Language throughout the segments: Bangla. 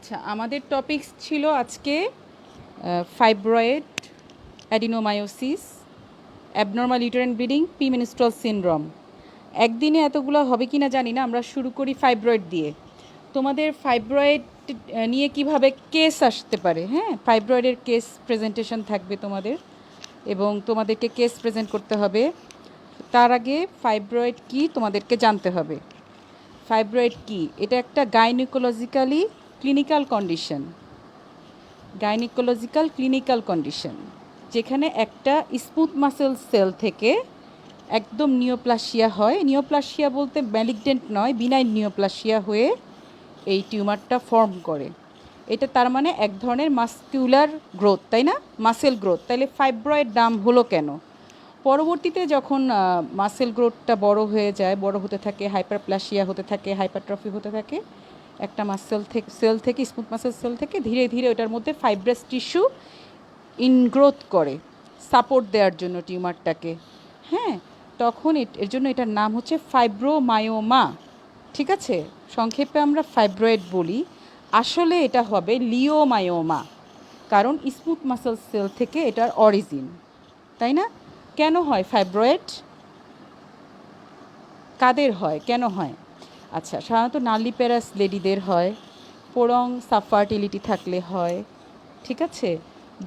আচ্ছা, আমাদের টপিকস ছিল আজকে fibroid, adenomyosis, abnormal uterine bleeding, premenstrual syndrome. একদিনে এতগুলো হবে কি না জানি না, আমরা শুরু করি ফাইব্রয়েড দিয়ে। তোমাদের ফাইব্রয়েড নিয়ে কিভাবে কেস আসতে পারে, হ্যাঁ, ফাইব্রয়েডের কেস প্রেজেন্টেশন থাকবে তোমাদের, এবং তোমাদেরকে কেস প্রেজেন্ট করতে হবে। তার আগে ফাইব্রয়েড কি তোমাদেরকে জানতে হবে। ফাইব্রয়েড কি? এটা একটা gynaecologically clinical condition, gynaecological clinical condition, যেখানে একটা স্মুথ মাসেল সেল থেকে একদম নিওপ্লাসিয়া হয়। নিওপ্লাসিয়া বলতে ম্যালিগনেন্ট নয়, বিনাইন নিওপ্লাসিয়া হয়ে এই টিউমারটা ফর্ম করে। এটা তার মানে এক ধরনের মাস্কুলার গ্রোথ, তাই না, মাসেল গ্রোথ। তাইলে ফাইব্রয়েড নাম হলো কেন? পরবর্তীতে যখন মাসেল গ্রোথটা বড় হয়ে যায়, বড় হতে থাকে, হাইপারপ্লাসিয়া হতে থাকে, হাইপারট্রফি হতে থাকে, একটা মাসেল থেকে সেল থেকে, স্মুথ মাসেল সেল থেকে ধীরে ধীরে ওটার মধ্যে ফাইব্রাস টিস্যু ইনগ্রোথ করে সাপোর্ট দেওয়ার জন্য টিউমারটাকে, হ্যাঁ, তখন এর জন্য এটার নাম হচ্ছে ফাইব্রোমায়োমা। ঠিক আছে, সংক্ষেপে আমরা ফাইব্রয়েড বলি, আসলে এটা হবে লিওমায়োমা, কারণ স্মুথ মাসেল সেল থেকে এটার অরিজিন, তাই না? কেন হয় ফাইব্রয়েড? কাদের হয়, কেন হয়? আচ্ছা, সাধারণত নাল্লিপ্যারাস লেডিদের হয়, পোরং সাবফার্টিলিটি থাকলে হয়, ঠিক আছে,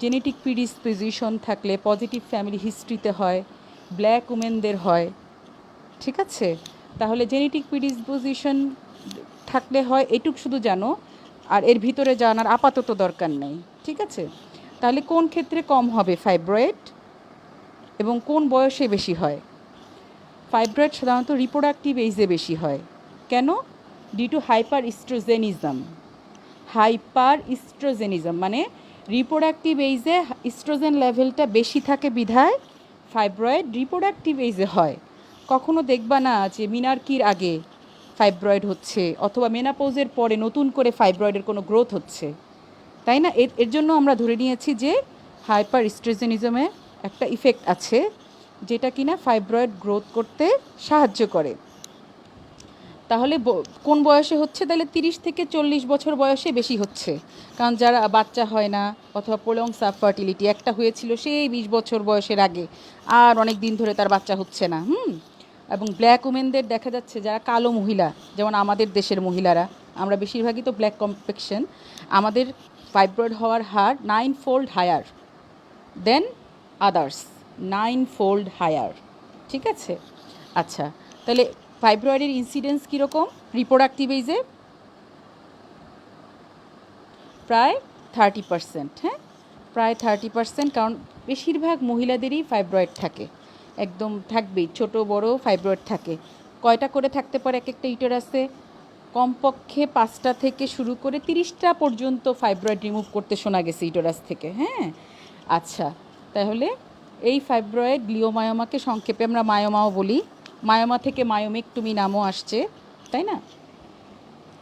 জেনেটিক প্রিডিসপোজিশন থাকলে, পজিটিভ ফ্যামিলি হিস্ট্রিতে হয়, ব্ল্যাক উমেনদের হয়, ঠিক আছে। তাহলে জেনেটিক প্রিডিসপোজিশন থাকলে হয়, এটুক শুধু জানো, আর এর ভিতরে জানার আপাতত দরকার নেই, ঠিক আছে। তাহলে কোন ক্ষেত্রে কম হবে ফাইব্রয়েড এবং কোন বয়সে বেশি হয়? ফাইব্রয়েড সাধারণত রিপ্রোডাক্টিভ এজে বেশি হয়। কেন? Due to hyper oestrogenism. Hyper oestrogenism মানে রিপ্রোডাক্টিভ এজে ইস্ট্রোজেন লেভেলটা বেশি থাকে বিধায় ফাইব্রয়েড রিপ্রোডাক্টিভ এজে হয়। কখনো দেখবা না যে মিনার্কির আগে ফাইব্রয়েড হচ্ছে, অথবা মেনাপোজের পরে নতুন করে ফাইব্রয়েডের কোনো গ্রোথ হচ্ছে, তাই না? এর জন্য আমরা ধরে নিয়েছি যে হাইপার ইস্ট্রোজেনিজমে একটা ইফেক্ট আছে, যেটা কিনা ফাইব্রয়েড গ্রোথ করতে সাহায্য করে। তাহলে কোন বয়সে হচ্ছে? তাহলে 30 থেকে 40 বছর বয়সে বেশি হচ্ছে, কারণ যারা বাচ্চা হয় না, অথবা প্রলং সাবফার্টিলিটি, একটা হয়েছিল সেই 20 বছর বয়সের আগে, আর অনেক দিন ধরে তার বাচ্চা হচ্ছে না, এবং ব্ল্যাক উমেনদের দেখা যাচ্ছে, যারা কালো মহিলা, যেমন আমাদের দেশের মহিলারা, আমরা বেশিরভাগই তো ব্ল্যাক কমপ্লেক্সন, আমাদের ফাইব্রয়েড হওয়ার হার 9-fold higher than others, 9-fold higher, ঠিক আছে। আচ্ছা, তাহলে ফাইব্রয়েডের ইনসিডেন্স কীরকম রিপ্রোডাক্টিভ এজে? প্রায় 30%, হ্যাঁ, প্রায় 30%, কারণ বেশিরভাগ মহিলাদেরই ফাইব্রয়েড থাকে, একদম থাকবেই, ছোট বড় ফাইব্রয়েড থাকে। কয়টা করে থাকতে পারে এক একটা ইউটেরাসে? কমপক্ষে 5টা থেকে শুরু করে 30টা পর্যন্ত ফাইব্রয়েড রিমুভ করতে শোনা গেছে ইউটেরাস থেকে, হ্যাঁ। আচ্ছা, তাহলে এই ফাইব্রয়েড লিওমায়োমাকে সংক্ষেপে আমরা মায়োমাও বলি। মায়োমা থেকে মায়োমেক্টমি নামও আসছে, তাই না?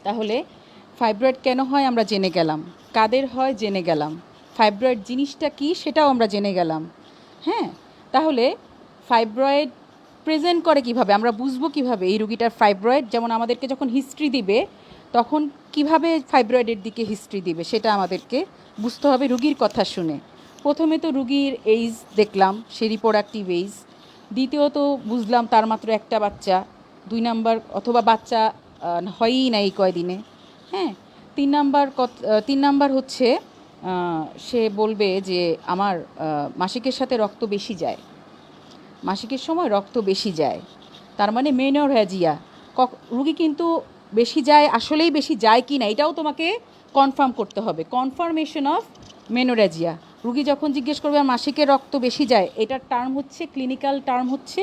তাহলে ফাইব্রয়েড কেন হয় আমরা জেনে গেলাম, কাদের হয় জেনে গেলাম, ফাইব্রয়েড জিনিসটা কি সেটাও আমরা জেনে গেলাম, হ্যাঁ। তাহলে ফাইব্রয়েড প্রেজেন্ট করে কিভাবে, আমরা বুঝবো কিভাবে এই রুগীটার ফাইব্রয়েড? যেমন আমাদেরকে যখন হিস্ট্রি দিবে, তখন কিভাবে ফাইব্রয়েডের দিকে হিস্ট্রি দিবে সেটা আমাদেরকে বুঝতে হবে রুগীর কথা শুনে। প্রথমে তো রুগীর এইজ দেখলাম, সে রিপ্রোডাক্টিভ এইজ। দ্বিতীয়ত বুঝলাম তার মাত্র একটা বাচ্চা। 2 নাম্বার, অথবা বাচ্চা হয়ই না এই কয়দিনে, হ্যাঁ। 3 নাম্বার হচ্ছে সে বলবে যে আমার মাসিকের সাথে রক্ত বেশি যায়, মাসিকের সময় রক্ত বেশি যায়, তার মানে মেনোরহ্যাজিয়া। রুগী কিন্তু বেশি যায়, আসলেই বেশি যায় কি না এটাও তোমাকে কনফার্ম করতে হবে, কনফার্মেশন অফ মেনোরহ্যাজিয়া। রুগী যখন জিজ্ঞেস করবে মাসিকের রক্ত বেশি যায়, এটার টার্ম হচ্ছে, ক্লিনিক্যাল টার্ম হচ্ছে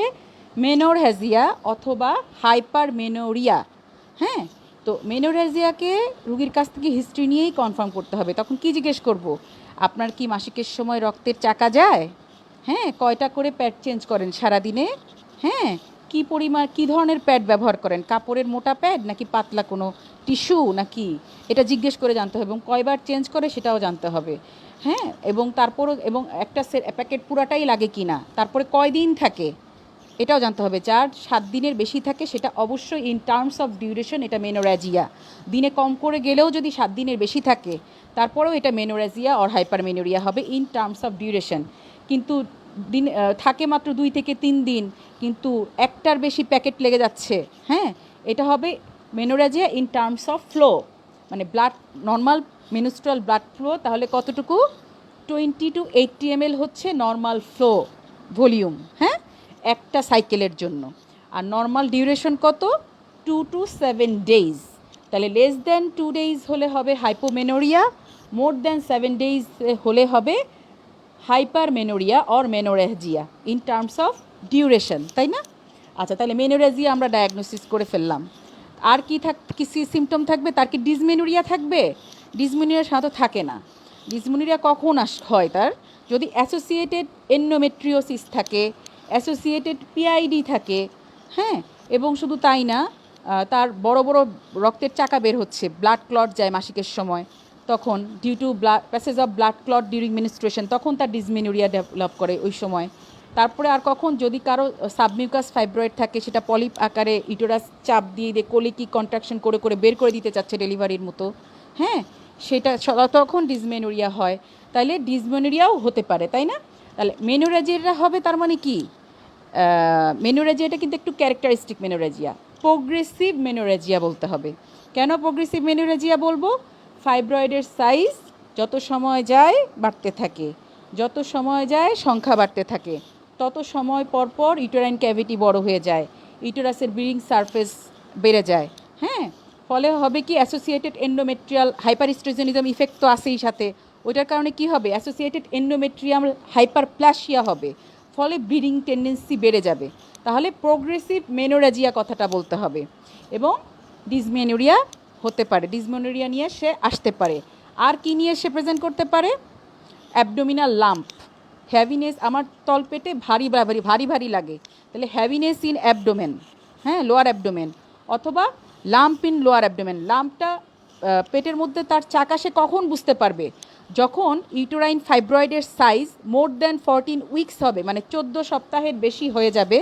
মেনোরহ্যাজিয়া অথবা হাইপারমেনোরিয়া, হ্যাঁ। তো মেনোরহ্যাজিয়াকে রুগীর কাছ থেকে হিস্ট্রি নিয়েই কনফার্ম করতে হবে। তখন কি জিজ্ঞেস করব, আপনার কি মাসিকের সময় রক্তের চাকা যায়, হ্যাঁ, কয়টা করে প্যাড চেঞ্জ করেন সারাদিনে, হ্যাঁ, কি পরিমাণ, কী ধরনের প্যাড ব্যবহার করেন, কাপড়ের মোটা প্যাড নাকি পাতলা কোনো টিস্যু নাকি, এটা জিজ্ঞেস করে জানতে হবে, এবং কয়বার চেঞ্জ করে সেটাও জানতে হবে, হ্যাঁ। এবং তারপরও, এবং একটা প্যাকেট পুরাটাই লাগে কি না, তারপরে কয়দিন থাকে, এটাও জানতে হবে। যার 7 দিনের বেশি থাকে সেটা অবশ্যই ইন টার্মস অফ ডিউরেশন এটা মেনোরেজিয়া। দিনে কম করে গেলেও যদি 7 দিনের বেশি থাকে তারপরেও এটা মেনোরেজিয়া অর হাইপারমেনোরিয়া হবে ইন টার্মস অফ ডিউরেশন। কিন্তু দিন থাকে মাত্র 2 থেকে 3 দিন, কিন্তু একটার বেশি প্যাকেট লেগে যাচ্ছে, হ্যাঁ, এটা হবে menorrhagia in terms of flow, মানে blood normal menstrual blood flow তাহলে কতটুকু 20 to 80 ml হচ্ছে নর্মাল ফ্লো ভলিউম, হ্যাঁ, একটা সাইকেলের জন্য। আর নর্মাল ডিউরেশন কত 2 to 7 days। তাহলে লেস দ্যান 2 days হলে হবে হাইপোমেনোরিয়া, মোর দ্যান 7 days হলে হবে hypermenorrhoea or menorrhagia in terms of duration, তাই না? আচ্ছা, তাহলে মেনোরেজিয়া আমরা ডায়াগনোসিস করে ফেললাম। আর কি সিমটম থাকবে? তার কি ডিসমেনোরিয়া থাকবে? ডিসমেনোরিয়া সাধারণত থাকে না। ডিসমেনোরিয়া কখন হয়? তার যদি অ্যাসোসিয়েটেড এন্ডোমেট্রিওসিস থাকে, অ্যাসোসিয়েটেড পিআইডি থাকে, হ্যাঁ, এবং শুধু তাই না, তার বড় বড় রক্তের চাকা বের হচ্ছে, ব্লাড ক্লট যায় মাসিকের সময়, তখন due to passage of blood clot during menstruation, তখন তার ডিসমেনোরিয়া ডেভেলপ করে ওই সময়। তারপরে আর কখন? যদি কারো সাবমিউকাস ফাইব্রয়েড থাকে, সেটা পলিপ আকারে ইউটেরাস চাপ দিয়ে কোলিকি কন্ট্রাকশন করে করে বের করে দিতে চাচ্ছে ডেলিভারির মতো, হ্যাঁ, সেটা তখন ডিসমেনোরিয়া হয়। তাইলে ডিসমেনোরিয়াও হতে পারে, তাই না? তাহলে মেনোরেজিয়া হবে, তার মানে কি মেনোরেজিয়াটা কিন্তু একটু ক্যারেক্টারিস্টিক মেনোরেজিয়া, প্রোগ্রেসিভ মেনোরেজিয়া বলতে হবে। কেন প্রোগ্রেসিভ মেনোরেজিয়া বলবো? ফাইব্রয়েডের সাইজ যত সময় যায় বাড়তে থাকে, যত সময় যায় সংখ্যা বাড়তে থাকে, তত সময় পর পর ইউটেরাইন ক্যাভিটি বড় হয়ে যায়, ইউটেরাসের ব্রিডিং সারফেস বেড়ে যায়, হ্যাঁ, ফলে হবে কি অ্যাসোসিয়েটেড এন্ডোমেট্রিয়াল হাইপারস্ট্রোজেনিজম ইফেক্ট তো আসেই সাথে, ওইটার কারণে কি হবে? অ্যাসোসিয়েটেড এন্ডোমেট্রিয়াল হাইপারপ্লাসিয়া হবে, ফলে ব্লিডিং টেন্ডেন্সি বেড়ে যাবে। তাহলে প্রোগ্রেসিভ মেনোরেজিয়া কথাটা বলতে হবে। এবং ডিসমেনোরিয়া হতে পারে, ডিসমেনোরিয়া নিয়ে সে আসতে পারে। আর কি নিয়ে সে প্রেজেন্ট করতে পারে? অ্যাবডোমিনাল লাম্প, হ্যাভিনেস, আমার তলপেটে ভারী ভারী ভারী ভারী লাগে, তাহলে হ্যাভিনেস ইন অ্যাবডোমেন, হ্যাঁ, লোয়ার অ্যাবডোমেন, অথবা লাম্প ইন লোয়ার অ্যাবডোমেন। লাম্পটা পেটের মধ্যে তার চাকা সে কখন বুঝতে পারবে? যখন ইউটেরাইন ফাইব্রয়েডের সাইজ মোর দ্যান 14 উইকস হবে, মানে 14 সপ্তাহের বেশি হয়ে যাবে,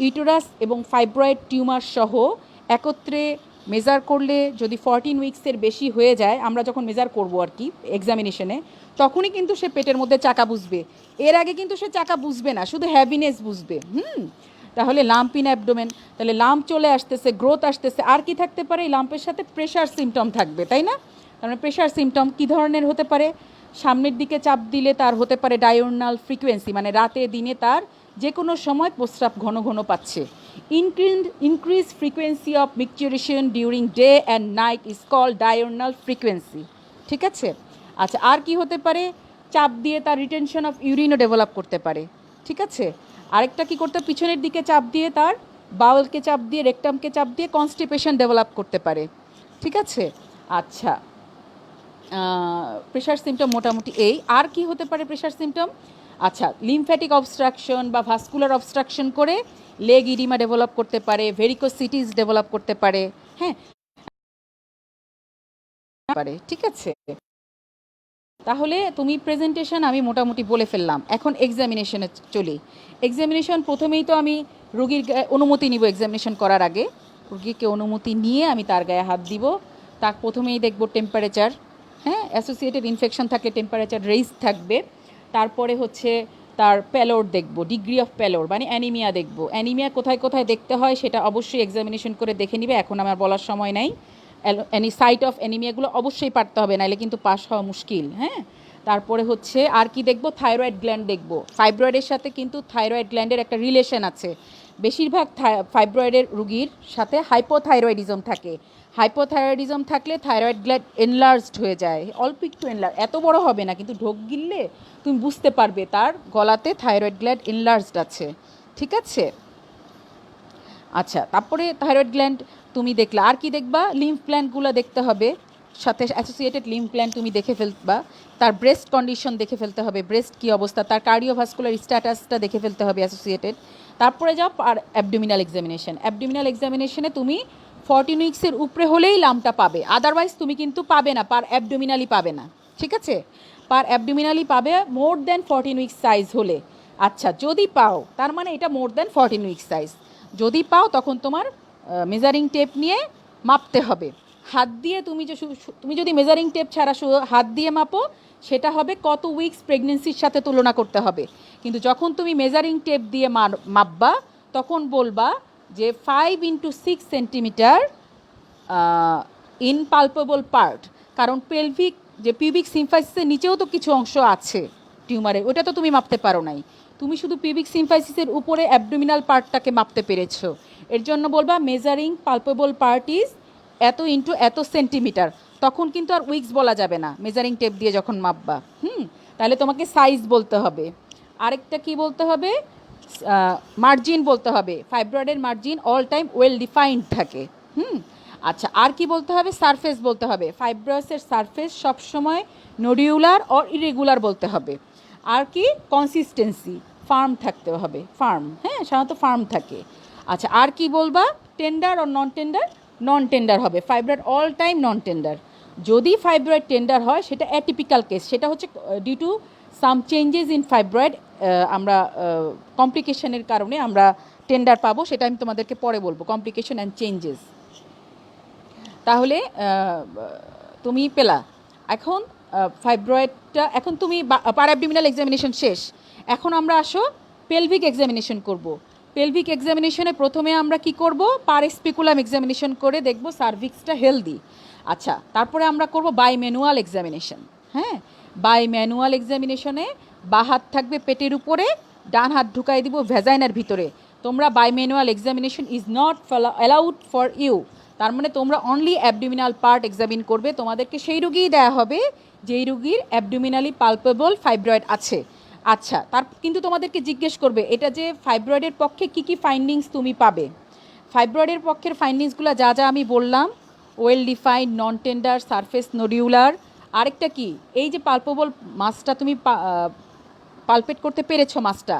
ইউটেরাস এবং ফাইব্রয়েড টিউমার সহ একত্রে মেজার করলে যদি 14 উইকসের বেশি হয়ে যায়, আমরা যখন মেজার করবো আর কি এক্সামিনেশনে, তখনই কিন্তু সে পেটের মধ্যে চাকা বুঝবে। এর আগে কিন্তু সে চাকা বুঝবে না, শুধু হ্যাভিনেস বুঝবে। তাহলে লাম্প ইন অ্যাবডোমেন, তাহলে লাম্প চলে আসতেছে, গ্রোথ আসতেছে। আর কি থাকতে পারে? এই লাম্পের সাথে প্রেশার সিমটম থাকবে, তাই না? তার মানে প্রেশার সিমটম কী ধরনের হতে পারে? সামনের দিকে চাপ দিলে তার হতে পারে ডায়োর্নাল ফ্রিকোয়েন্সি, মানে রাতে দিনে তার যে কোনো সময় প্রস্রাব ঘন ঘন পাচ্ছে। Increase frequency of micturition during day and night is called diurnal frequency, ঠিক আছে? আচ্ছা, আর কি হতে পারে? চাপ দিয়ে তার রিটেনশন অফ ইউরিনও ডেভেলপ করতে পারে, ঠিক আছে? আরেকটা কি করতে? পিছনের দিকে চাপ দিয়ে তার বাউলকে চাপ দিয়ে, রেকটামকে চাপ দিয়ে কনস্টিপেশন ডেভেলপ করতে পারে, ঠিক আছে? আচ্ছা, প্রেশার সিমটম মোটামুটি এই। আর কি হতে পারে প্রেশার সিমটম? আচ্ছা, লিমফ্যাটিক অবস্ট্রাকশন বা ভাস্কুলার অবস্ট্রাকশন করে লেগ ইডিমা ডেভেলপ করতে পারে, ভেরিকোসিটিস ডেভেলপ করতে পারে, হ্যাঁ, পারে, ঠিক আছে? তাহলে তুমি প্রেজেন্টেশন আমি মোটামুটি বলে ফেললাম। এখন এক্সামিনেশনে চলি। এক্সামিনেশন প্রথমেই তো আমি রোগীর অনুমতি নিব। এক্সামিনেশন করার আগে রোগীকে অনুমতি নিয়ে আমি তার গায়ে হাত দিব। তার প্রথমেই দেখব টেম্পারেচার, হ্যাঁ, অ্যাসোসিয়েটেড ইনফেকশন থাকলে টেম্পারেচার রেইজ থাকবে। তারপরে হচ্ছে তার প্যালোর দেখব, ডিগ্রি অফ প্যালোর, মানে অ্যানিমিয়া দেখব। অ্যানিমিয়া কোথায় কোথায় দেখতে হয় সেটা অবশ্যই এক্সামিনেশন করে দেখে নিবে, এখন আমার বলার সময় নাই। সাইট অফ অ্যানিমিয়াগুলো অবশ্যই পারতে হবে, নাহলে কিন্তু পাস হওয়া মুশকিল, হ্যাঁ। তারপরে হচ্ছে আর কি দেখব? থাইরয়েড গ্ল্যান্ড দেখব। ফাইব্রয়েডের সাথে কিন্তু থাইরয়েড গ্ল্যান্ডের একটা রিলেশন আছে। বেশিরভাগ ফাইব্রয়েডের রুগীর সাথে হাইপোথাইরয়েডিজম থাকে। হাইপোথাইরয়েডিজম থাকলে থাইরয়েড গ্ল্যান্ড এনলার্জড হয়ে যায়, অল্প একটু এত বড় হবে না, কিন্তু ঢোক গিললে তুমি বুঝতে পারবে তার গলাতে থাইরয়েড গ্ল্যান্ড এনলার্জড আছে, ঠিক আছে? আচ্ছা, তারপরে থাইরয়েড গ্ল্যান্ড তুমি দেখলা। আর কি দেখবা? লিম্ফ গ্ল্যান্ডগুলো দেখতে হবে, সাথে অ্যাসোসিয়েটেড লিম্ফ গ্ল্যান্ড তুমি দেখে ফেলবা। তার ব্রেস্ট কন্ডিশন দেখে ফেলতে হবে, ব্রেস্ট কী অবস্থা, তার কার্ডিওভাস্কুলার স্ট্যাটাসটা দেখে ফেলতে হবে অ্যাসোসিয়েটেড। তারপরে যাও আর অ্যাবডোমিনাল এক্সামিনেশন। অ্যাবডোমিনাল এক্সামিনেশনে তুমি 14 উইক্সের উপরে হলেই লামটা পাবে, আদারওয়াইজ তুমি কিন্তু পাবে না, পার অ্যাবডোমিনালি পাবে না, ঠিক আছে? পার অ্যাবডোমিনালি পাবে মোর দ্যান 14 উইক্স সাইজ হলে। আচ্ছা, যদি পাও তার মানে এটা মোর দ্যান 14 উইক সাইজ। যদি পাও তখন তোমার মেজারিং টেপ নিয়ে মাপতে হবে। হাত দিয়ে তুমি যদি মেজারিং টেপ ছাড়া শুধু হাত দিয়ে মাপো, সেটা হবে কত উইকস প্রেগনেন্সির সাথে তুলনা করতে হবে। কিন্তু যখন তুমি মেজারিং টেপ দিয়ে মাপবা, তখন বলবা যে 5 × 6 সেন্টিমিটার ইন পালপেবল পার্ট। কারণ পিউবিক সিম্ফাইসিসের নিচেও তো কিছু অংশ আছে টিউমারের, ওটা তো তুমি মাপতে পারো নাই। তুমি শুধু পিউবিক সিম্ফাইসিসের উপরে অ্যাবডোমিনাল পার্টটাকে মাপতে পেরেছো। এর জন্য বলবা মেজারিং পালপেবল পার্ট ইজ এত ইন্টু এত সেন্টিমিটার। তখন কিন্তু আর উইকস বলা যাবে না মেজারিং টেপ দিয়ে যখন মাপবা। তাহলে তোমাকে সাইজ বলতে হবে। আরেকটা কি বলতে হবে? মার্জিন বলতে হবে। ফাইব্রয়েডের margin all time well defined থাকে। আচ্ছা, আর কি বলতে হবে? সারফেস বলতে হবে। ফাইব্রসের সারফেস সবসময় নোডিউলার অর ইরেগুলার বলতে হবে। আর কি? কনসিস্টেন্সি, ফার্ম থাকতে হবে। ফার্ম, হ্যাঁ, সাধারণত ফার্ম থাকে। আচ্ছা, আর কি বলবা? Tender or non tender? Non tender হবে। Fibroid all time non tender. যদি ফাইব্রয়েড টেন্ডার হয় সেটা অ্যাটিপিক্যাল কেস, সেটা হচ্ছে due to some changes in fibroid, আমরা কমপ্লিকেশনের কারণে আমরা টেন্ডার পাবো। সেটা আমি তোমাদেরকে পরে বলবো, কমপ্লিকেশন অ্যান্ড চেঞ্জেস। তাহলে তুমি পেলা। এখন ফাইব্রয়েডটা, এখন তুমি প্যারাঅ্যাবডোমিনাল এক্সামিনেশন শেষ। এখন আমরা আসো পেলভিক এক্সামিনেশন করব। পেলভিক এক্সামিনেশনে প্রথমে আমরা কি করব? পার স্পেকুলাম এক্সামিনেশন করে দেখব সার্ভিক্সটা হেলদি। আচ্ছা, তারপরে আমরা করব বাই ম্যানুয়াল এক্সামিনেশন। হ্যাঁ, বাই ম্যানুয়াল এক্সামিনেশনে বা হাত থাকবে পেটের উপরে, ডান হাত ঢুকাই দিব ভ্যাজাইনার ভিতরে। তোমরা by manual examination is not allowed for you. তার মানে তোমরা অনলি অ্যাবডোমিনাল পার্ট এক্সামিন করবে। তোমাদেরকে সেই রোগীই দেওয়া হবে যেই রোগীর অ্যাবডোমিনালি পালপেবল ফাইব্রয়েড আছে। আচ্ছা, কিন্তু তোমাদেরকে জিজ্ঞেস করবে এটা যে ফাইব্রয়েডের পক্ষে কি কি ফাইন্ডিংস তুমি পাবে। ফাইব্রয়েডের পক্ষের ফাইন্ডিংসগুলো যা যা আমি বললাম, ওয়েল ডিফাইন্ড, নন টেন্ডার, সারফেস নোডিউলার। আরেকটা কি, এই যে পালপেবল মাসটা তুমি পালপেট করতে পেরেছো, মাসটা,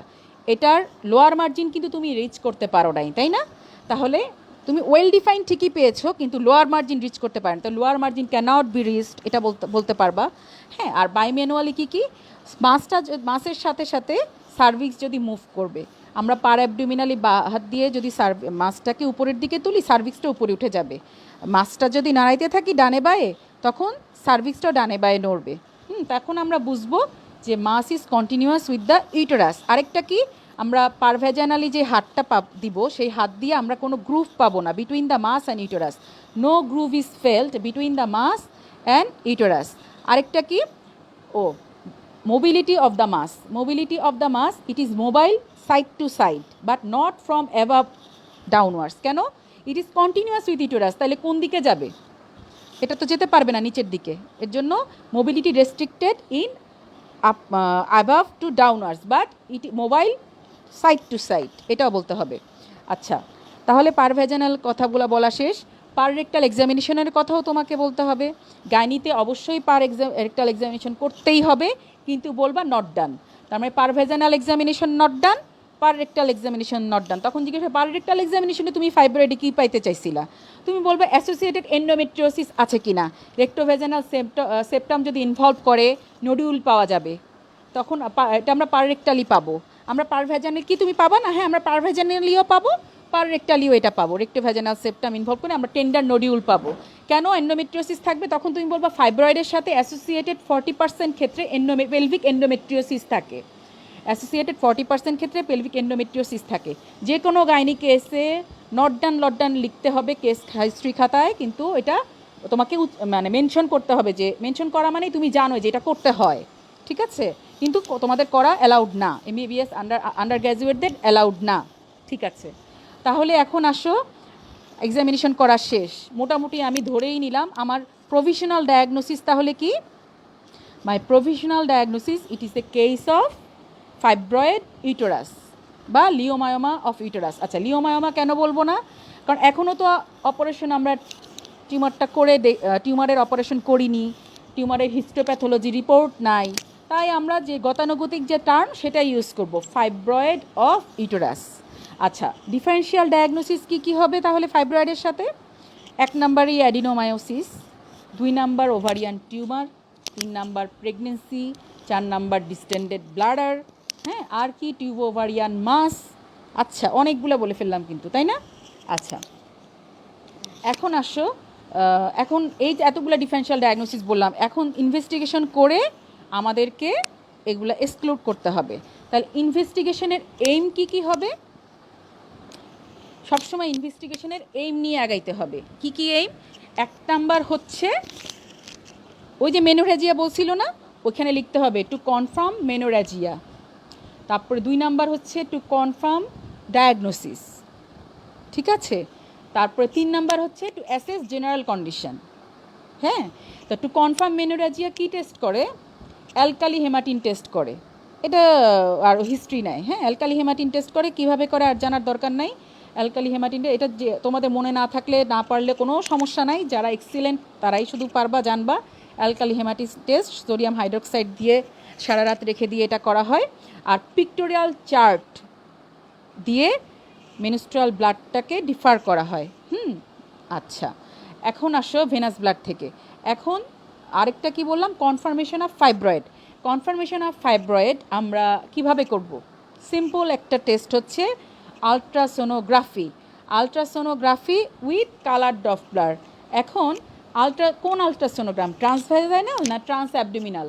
এটার লোয়ার মার্জিন কিন্তু তুমি রিচ করতে পারো নাই, তাই না? তাহলে তুমি ওয়েল ডিফাইন ঠিকই পেয়েছো, কিন্তু লোয়ার মার্জিন রিচ করতে পারেন, তো lower margin cannot be reached, এটা বলতে পারবা। হ্যাঁ, আর বাই ম্যানুয়ালি কী কী, মাসের সাথে সাথে সার্ভিক্স যদি মুভ করবে, আমরা পার অ্যাবডোমিনালি বা হাত দিয়ে যদি মাসটাকে উপরের দিকে তুলি, সার্ভিক্সটা উপরে উঠে যাবে। মাসটা যদি নাড়াইতে থাকি ডানে বায়ে, তখন সার্ভিক্সটাও ডানে বায়ে নড়বে। তখন আমরা বুঝবো যে mass is continuous with the uterus. আরেকটা কি, আমরা পারভ্যাজানালি যে হাতটা দিব, সেই হাত দিয়ে আমরা কোনো গ্রুভ পাবো না between the mass and uterus. No groove is felt between the mass and uterus. আরেকটা কি, mobility of the mass. Mobility of the mass, it is mobile side to side but not from above downwards. কেন? It is continuous with uterus. তাহলে কোন দিকে যাবে? এটা তো যেতে পারবে না নিচের দিকে। এর জন্য mobility restricted in above to downwards but it mobile side to side, এটাও বলতে হবে। আচ্ছা, তাহলে পারভ্যাজানাল কথাগুলো বলা শেষ। পার রেক্টাল এক্সামিনেশনের কথাও তোমাকে বলতে হবে। গাইনিতে অবশ্যই রেক্টাল এক্সামিনেশন করতেই হবে, কিন্তু বলবা নট ডান। তার মানে per vaginal examination not done, per rectal examination not done. তখন জিজ্ঞেস পার রেক্টাল এক্সামিনেশনে তুমি ফাইব্রয়েডে কী পাইতে চাইছিলা? তুমি বলবে অ্যাসোসিয়েটেড এন্ডোমেট্রিওসিস আছে কি না। রেক্টোভ্যাজানাল সেপ্টাম যদি ইনভলভ করে নোডিউল পাওয়া যাবে, তখন এটা আমরা পার রেক্টালি পাবো। আমরা পারভ্যাজানাল কি তুমি পাবা না? হ্যাঁ, আমরা পারভ্যাজানালিও পাবো, পার রেক্টালিও এটা পাবো। রেক্টোভ্যাজানাল সেপ্টাম ইনভলভ করে আমরা টেন্ডার নোডিউল পাবো। কেন? এন্ডোমেট্রিওসিস থাকবে। তখন তুমি বলবা ফাইব্রয়েডের সাথে অ্যাসোসিয়েটেড 40% ক্ষেত্রে পেলভিক এন্ডোমেট্রিওসিস থাকে। অ্যাসোসিয়েটেড 40% ক্ষেত্রে পেলভিক এন্ডোমেট্রিওসিস থাকে। যে কোনো গাইনি কেসে নট ডান লিখতে হবে কেস হিস্ট্রি খাতায়, কিন্তু এটা তোমাকে মানে মেনশন করতে হবে। যে মেনশন করা মানে তুমি জানো যে এটা করতে হয়, ঠিক আছে? কিন্তু তোমাদের করা অ্যালাউড না, এমবিবিএস আন্ডার গ্র্যাজুয়েটদের অ্যালাউড না, ঠিক আছে? তাহলে এখন আসো, এক্সামিনেশন করা শেষ। মোটামুটি আমি ধরেই নিলাম আমার প্রভিশনাল ডায়াগনোসিস। তাহলে কি? My provisional diagnosis, it is a case of fibroid uterus বা লিওমায়োমা অফ ইউটেরাস। আচ্ছা, লিওমায়োমা কেন বলবো না? কারণ এখনও তো অপারেশন আমরা টিউমারের অপারেশন করিনি, টিউমারের হিস্টোপ্যাথোলজি রিপোর্ট নাই, তাই আমরা যে গতানুগতিক যে টার্ম সেটা ইউজ করব, ফাইব্রয়েড অফ ইউটেরাস। আচ্ছা, ডিফারেন্সিয়াল ডায়াগনোসিস কী হবে তাহলে ফাইব্রয়েডের সাথে? 1 নম্বরই অ্যাডিনোমায়োসিস, 2 নম্বর ওভারিয়ান টিউমার, 3 নম্বর প্রেগনেন্সি, 4 নম্বর ডিস্টেন্ডেড ব্লাডার, হ্যাঁ, আর কি টিউব ওভারিয়ান মাস। আচ্ছা, অনেকগুলো বলে ফেললাম কিন্তু, তাই না? আচ্ছা, এখন আসো, এখন এই যে এতগুলো ডিফারেন্সিয়াল ডায়াগনোসিস বললাম, এখন ইনভেস্টিগেশন করে আমাদেরকে এগুলো এক্সক্লুড করতে হবে। তাহলে ইনভেস্টিগেশনের এইম কি কি হবে? সবসময় ইনভেস্টিগেশনের এইম নিয়ে আগাইতে হবে। কি কি এইম? 1 নাম্বার হচ্ছে ওই যে মেনোরেজিয়া বলছিল না, ওখানে লিখতে হবে টু কনফার্ম মেনোরেজিয়া। তারপরে 2 নাম্বার হচ্ছে টু কনফার্ম ডায়াগনোসিস, ঠিক আছে? তারপরে 3 নাম্বার হচ্ছে টু অ্যাসেস জেনারেল কন্ডিশন। হ্যাঁ, তো টু কনফার্ম মেনোরেজিয়া কী টেস্ট করে? অ্যালকালি হেমাটিন টেস্ট করে। এটা আর হিস্ট্রি নাই। হ্যাঁ, অ্যালকালি হেমাটিন টেস্ট করে, কীভাবে করে আর জানার দরকার নাই। অ্যালকালি হেমাটিনটা এটা যে তোমাদের মনে না থাকলে, না পারলে কোনো সমস্যা নাই, যারা এক্সিলেন্ট তারাই শুধু পারবা, জানবা। Alkali haematin test sodium hydroxide দিয়ে সারা রাত রেখে দিয়ে এটা করা হয়। আর পিক্টোরিয়াল চার্ট দিয়ে মেনস্ট্রুয়াল ব্লাডটাকে ডিফার করা হয়। আচ্ছা, এখন আসো ভেনাস ব্লাড থেকে। এখন আরেকটা কি বললাম? Confirmation of fibroid. Confirmation of fibroid আমরা কিভাবে করব? সিম্পল একটা টেস্ট হচ্ছে ultrasonography. Ultrasonography with colour Doppler. এখন কোন আলট্রাসোনোগ্রাম? ট্রান্সভ্যাজাইনাল না ট্রান্স অ্যাবডোমিনাল?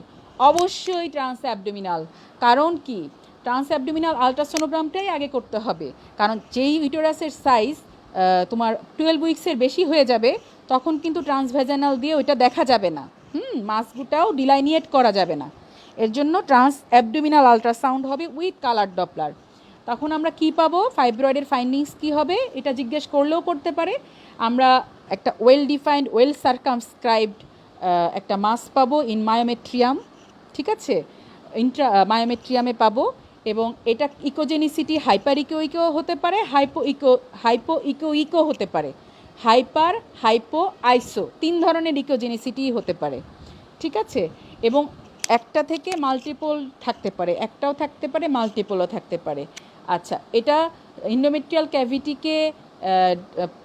অবশ্যই ট্রান্স অ্যাবডোমিনাল। কারণ কি? ট্রান্স অ্যাবডোমিনাল আলট্রাসোনোগ্রামটাই আগে করতে হবে, কারণ যেই ইউটেরাসের সাইজ তোমার 12 উইক্সের বেশি হয়ে যাবে, তখন কিন্তু ট্রান্সভ্যাজাইনাল দিয়ে ওইটা দেখা যাবে না। মাসগুটাও ডিলাইনিয়েট করা যাবে না। এর জন্য ট্রান্স অ্যাবডোমিনাল আলট্রাসাউন্ড হবে উইথ কালার ডপলার। তখন আমরা কি পাবো? ফাইব্রয়েডের ফাইন্ডিংস কী হবে এটা জিজ্ঞেস করলেও করতে পারে। আমরা একটা ওয়েল ডিফাইন্ড, ওয়েল সার্কামস্ক্রাইবড একটা মাস পাবো ইন মায়োমেট্রিয়াম, ঠিক আছে? মায়োমেট্রিয়ামে পাবো। এবং এটা ইকোজেনিসিটি হাইপার ইকো হতে পারে, হাইপো ইকো হতে পারে। হাইপার, হাইপো, আইসো 3 ধরনের ইকোজেনিসিটি হতে পারে, ঠিক আছে? এবং একটা থেকে মাল্টিপল থাকতে পারে, একটাও থাকতে পারে, মাল্টিপলও থাকতে পারে। আচ্ছা, এটা এন্ডোমেট্রিয়াল ক্যাভিটিকে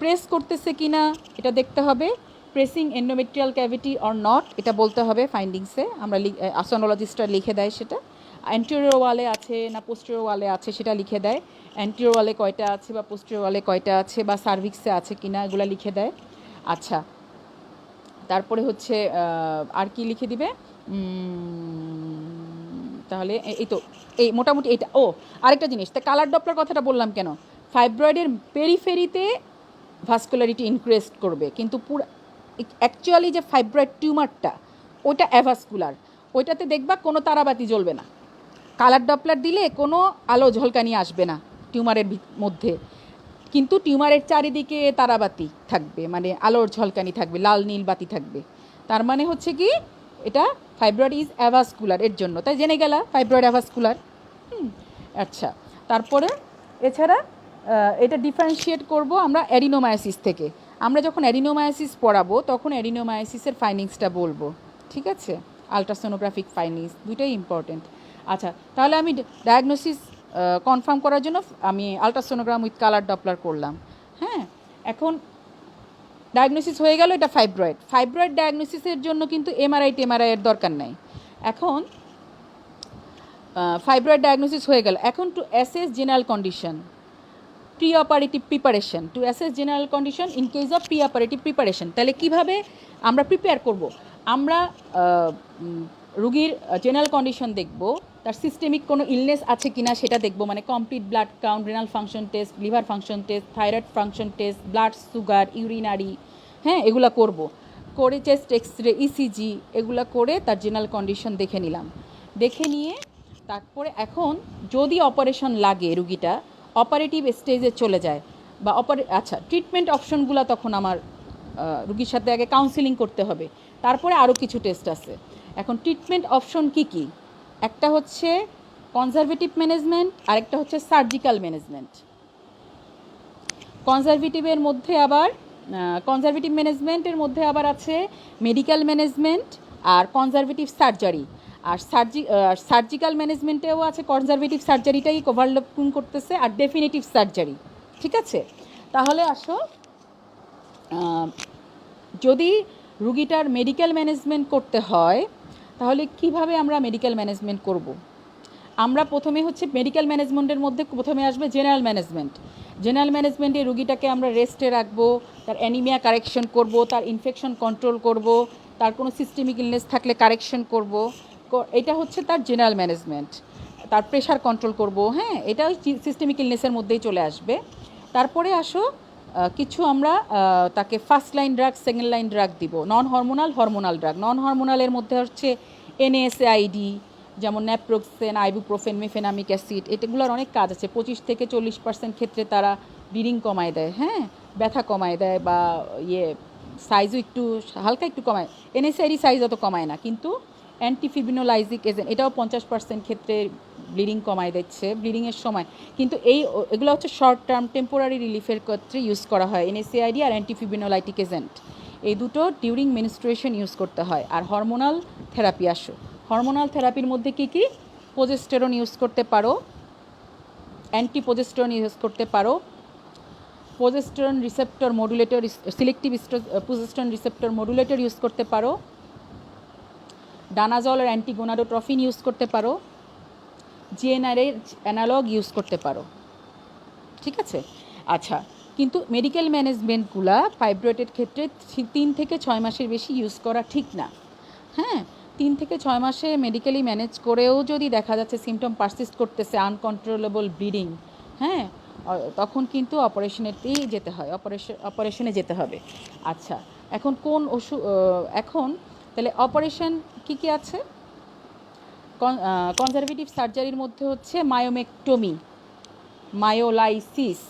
প্রেস করতেছে কি না এটা দেখতে হবে। Pressing endometrial cavity or not এটা বলতে হবে ফাইন্ডিংসে। আমরা আসনোলজিস্টরা লিখে দেয় সেটা। অ্যান্টেরিয়র ওয়ালে আছে না পোস্টেরিয়র ওয়ালে আছে সেটা লিখে দেয়। অ্যান্টেরিয়র ওয়ালে কয়টা আছে বা পোস্টেরিয়র ওয়ালে কয়টা আছে বা সার্ভিক্সে আছে কি না এগুলো লিখে দেয়। আচ্ছা, তারপরে হচ্ছে আর কি লিখে দিবে? তাহলে এই তো এই মোটামুটি এইটা। আরেকটা জিনিস, তা কালার ডপলার কথাটা বললাম কেন? ফাইব্রয়েডের পেরিফেরিতে ভাস্কুলারিটি ইনক্রিজ করবে, কিন্তু পুরো অ্যাকচুয়ালি যে ফাইব্রয়েড টিউমারটা ওইটা অ্যাভাস্কুলার, ওইটাতে দেখবা কোনো তারাবাতি জ্বলবে না। কালার ডপলার দিলে কোনো আলো ঝলকানি আসবে না টিউমারের মধ্যে, কিন্তু টিউমারের চারিদিকে তারাবাতি থাকবে, মানে আলোর ঝলকানি থাকবে, লাল নীল বাতি থাকবে। তার মানে হচ্ছে কি এটা ফাইব্রয়েড ইজ অ্যাভাস্কুলার, এর জন্য তাই জেনে গেলা ফাইব্রয়েড অ্যাভাস্কুলার। আচ্ছা, তারপরে এছাড়া এটা ডিফারেন্সিয়েট করব আমরা অ্যাডিনোমায়োসিস থেকে। আমরা যখন অ্যাডিনোমায়োসিস পড়াবো তখন অ্যাডিনোমায়োসিসের ফাইন্ডিংসটা বলবো, ঠিক আছে? আলট্রাসোনোগ্রাফিক ফাইন্ডিংস দুইটাই ইম্পর্টেন্ট। আচ্ছা, তাহলে আমি ডায়াগনোসিস কনফার্ম করার জন্য আমি আলট্রাসোনোগ্রাম উইথ কালার ডপলার করলাম। হ্যাঁ, এখন ডায়াগনোসিস হয়ে গেল এটা ফাইব্রয়েড। ফাইব্রয়েড ডায়াগনোসিসের জন্য কিন্তু এমআরআই এর দরকার নাই। এখন ফাইব্রয়েড ডায়াগনোসিস হয়ে গেল। এখন to assess general condition, pre operative preparation. To assess general condition in case of pre operative preparation. তাহলে কীভাবে আমরা প্রিপেয়ার করব? আমরা রুগীর জেনারেল কন্ডিশন দেখব, তার সিস্টেমিক কোনো ইলনেস আছে কি না সেটা দেখব, মানে complete blood count, renal function test, liver function test, thyroid function test, blood sugar, urinary, হ্যাঁ এগুলো করব। করে চেস্ট এক্সরে, ইসিজি এগুলো করে তার জেনারেল কন্ডিশন দেখে নিলাম। দেখে নিয়ে তারপরে এখন যদি অপারেশন লাগে, রুগীটা অপারেটিভ স্টেজে চলে যায় বা আচ্ছা, ট্রিটমেন্ট অপশনগুলো তখন আমার রুগীর সাথে আগে কাউন্সিলিং করতে হবে, তারপরে আরও কিছু টেস্ট আছে। এখন ট্রিটমেন্ট অপশন কি কি? একটা হচ্ছে কনজারভেটিভ ম্যানেজমেন্ট, আরেকটা হচ্ছে সার্জিক্যাল ম্যানেজমেন্ট। কনজারভেটিভ ম্যানেজমেন্টের মধ্যে আবার আছে মেডিকেল ম্যানেজমেন্ট আর কনজারভেটিভ সার্জারি। আর সার্জিক্যাল ম্যানেজমেন্টেও আছে কনজারভেটিভ সার্জারিটাই ওভারল্যাপিং করতেছে আর ডেফিনেটিভ সার্জারি, ঠিক আছে? তাহলে আসো, যদি রুগীটার মেডিকেল ম্যানেজমেন্ট করতে হয় তাহলে কিভাবে আমরা মেডিকেল ম্যানেজমেন্ট করব? আমরা প্রথমে হচ্ছে মেডিকেল ম্যানেজমেন্টের মধ্যে প্রথমে আসবে জেনারেল ম্যানেজমেন্ট। জেনারেল ম্যানেজমেন্টে রুগীটাকে আমরা রেস্টে রাখবো, তার অ্যানিমিয়া কারেকশন করব, তার ইনফেকশন কন্ট্রোল করব, তার কোনো সিস্টেমিক ইলনেস থাকলে কারেকশন করব, এটা হচ্ছে তার জেনারেল ম্যানেজমেন্ট। তার প্রেশার কন্ট্রোল করব, হ্যাঁ, এটা সিস্টেমিক ইলনেসের মধ্যেই চলে আসবে। তারপরে আসো কিছু আমরা তাকে first line drug, second line drug দিব, নন হরমোনাল, হরমোনাল ড্রাগ। নন হরমোনালের মধ্যে হচ্ছে NSAID, যেমন ন্যাপ্রোক্সেন, আইবুপ্রোফেন, মেফেনামিক অ্যাসিড, এটাগুলোর অনেক কাজ আছে। 25-40% ক্ষেত্রে তারা ব্লিডিং কমায় দেয়, হ্যাঁ, ব্যথা কমায় দেয়, বা সাইজও একটু হালকা একটু কমায়। NSAID সাইজ অত কমায় না, কিন্তু অ্যান্টিফিব্রিনোলাইজিক এজেন্ট এটাও 50% ক্ষেত্রে ব্লিডিং কমায় দিচ্ছে ব্লিডিংয়ের সময়। কিন্তু এগুলো হচ্ছে শর্ট টার্ম টেম্পোরারি রিলিফের ক্ষেত্রে ইউজ করা হয়, NSAID আর অ্যান্টিফিব্রিনোলাইটিক এজেন্ট। এই দুটো ডিউরিং মেনস্ট্রুয়েশন ইউজ করতে হয়। আর হরমোনাল থেরাপি আসো, হরমোনাল থেরাপির মধ্যে কী কী? প্রোজেস্টেরন ইউজ করতে পারো, অ্যান্টিপ্রোজেস্টেরন ইউজ করতে পারো, progesterone receptor modulator, selective progesterone receptor modulator use করতে পারো, ডানাজল আর অ্যান্টিগোনাডোট্রফিন ইউজ করতে পারো, GnRH অ্যানালগ ইউজ করতে পারো, ঠিক আছে? আচ্ছা, কিন্তু মেডিকেল ম্যানেজমেন্টগুলা ফাইব্রয়েডের ক্ষেত্রে 3 থেকে 6 মাসের বেশি ইউজ করা ঠিক না, হ্যাঁ। 3 থেকে 6 মাসে মেডিকেলি ম্যানেজ করেও যদি দেখা যাচ্ছে সিমটম পারসিস্ট করতেছে, আনকন্ট্রোলেবল ব্লিডিং, হ্যাঁ, তখন কিন্তু অপারেশনেতেই যেতে হয়, অপারেশনে যেতে হবে। আচ্ছা, এখন এখন তাহলে অপারেশন কী কী আছে? কনজারভেটিভ সার্জারির মধ্যে হচ্ছে myomectomy, myolysis,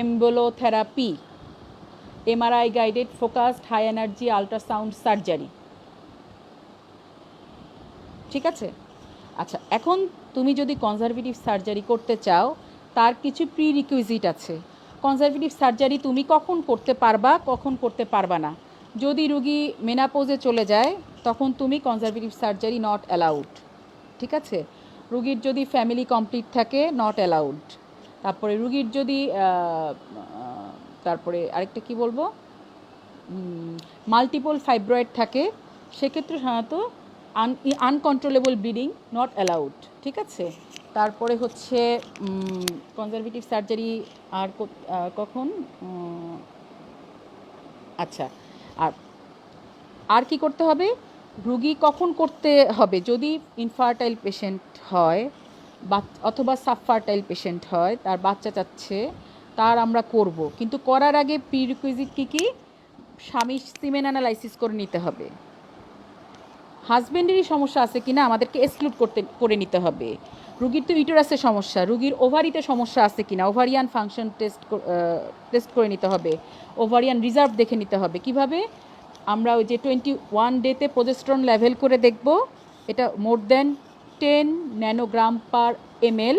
embolotherapy, MRI guided focused high energy ultrasound surgery, ঠিক আছে? আচ্ছা, এখন তুমি যদি কনজারভেটিভ সার্জারি করতে চাও, তার কিছু প্রি রিকুইজিট আছে। কনজারভেটিভ সার্জারি তুমি কখন করতে পারবা, কখন করতে পারবা না। যদি রুগী মেনাপোজে চলে যায়, তখন তুমি কনজারভেটিভ সার্জারি নট অ্যালাউড, ঠিক আছে? রুগীর যদি ফ্যামিলি কমপ্লিট থাকে, নট অ্যালাউড। তারপরে রুগীর যদি তারপরে আরেকটা কি বলবো, মাল্টিপল ফাইব্রয়েড থাকে, সেক্ষেত্রে সাধারণত আনকন্ট্রোলেবল ব্লিডিং নট অ্যালাউড, ঠিক আছে? তারপরে হচ্ছে কনজারভেটিভ সার্জারি আর কখন, আচ্ছা, আর কি করতে হবে? রুগী কখন করতে হবে? যদি ইনফার্টাইল পেশেন্ট হয় বা অথবা সাবফার্টাইল পেশেন্ট হয়, তার বাচ্চা চাচ্ছে, তার আমরা করব, কিন্তু করার আগে প্রি রিকুইজিট কী কী? স্বামীর সিমেন অ্যানালাইসিস করে নিতে হবে। হাজব্যান্ডেরই সমস্যা আছে কিনা আমাদেরকে এক্সক্লুড করে নিতে হবে। রুগীর তো ইউটেরাসের সমস্যা, রুগীর ওভারিতে সমস্যা আছে কিনা, ওভারিয়ান ফাংশন টেস্ট করে নিতে হবে, ওভারিয়ান রিজার্ভ দেখে নিতে হবে। কিভাবে? আমরা ওই যে 21 ডেতে প্রোজেস্টেরন লেভেল করে দেখব, এটা more than 10 nanogram per ml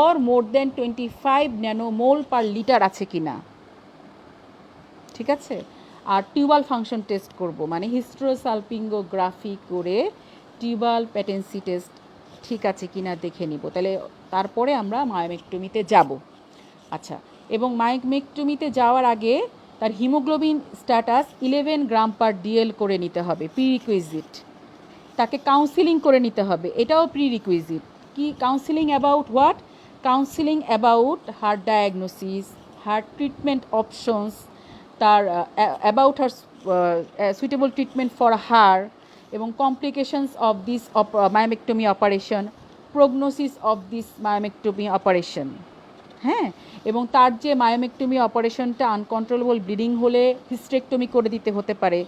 or more than 25 nanomole per litre আছে কিনা, ঠিক আছে? আর টিউবাল ফাংশন টেস্ট করব, মানে হিস্ট্রোসালপিঙ্গোগ্রাফি করে টিউবাল প্যাটেন্সি টেস্ট ঠিক আছে কিনা দেখে নিব। তাহলে তারপরে আমরা মায়োমেক্টমিতে যাব। আচ্ছা, এবং মায়োমেক্টমিতে যাওয়ার আগে তার হিমোগ্লোবিন স্ট্যাটাস 11 গ্রাম পার DL করে নিতে হবে, প্রি রিকুইজিট। তাকে কাউন্সিলিং করে নিতে হবে, এটাও প্রি রিকুইজিট। কি counselling about what? Counselling about her diagnosis, her treatment options, তার about her suitable treatment for her, এবং complications of this myomectomy operation, prognosis of this myomectomy operation, হ্যাঁ। এবং তার যে মায়োমেক্টমি অপারেশনটা আনকন্ট্রোলেবল ব্লিডিং হলে হিস্টেরেক্টমি করে দিতে হতে পারে,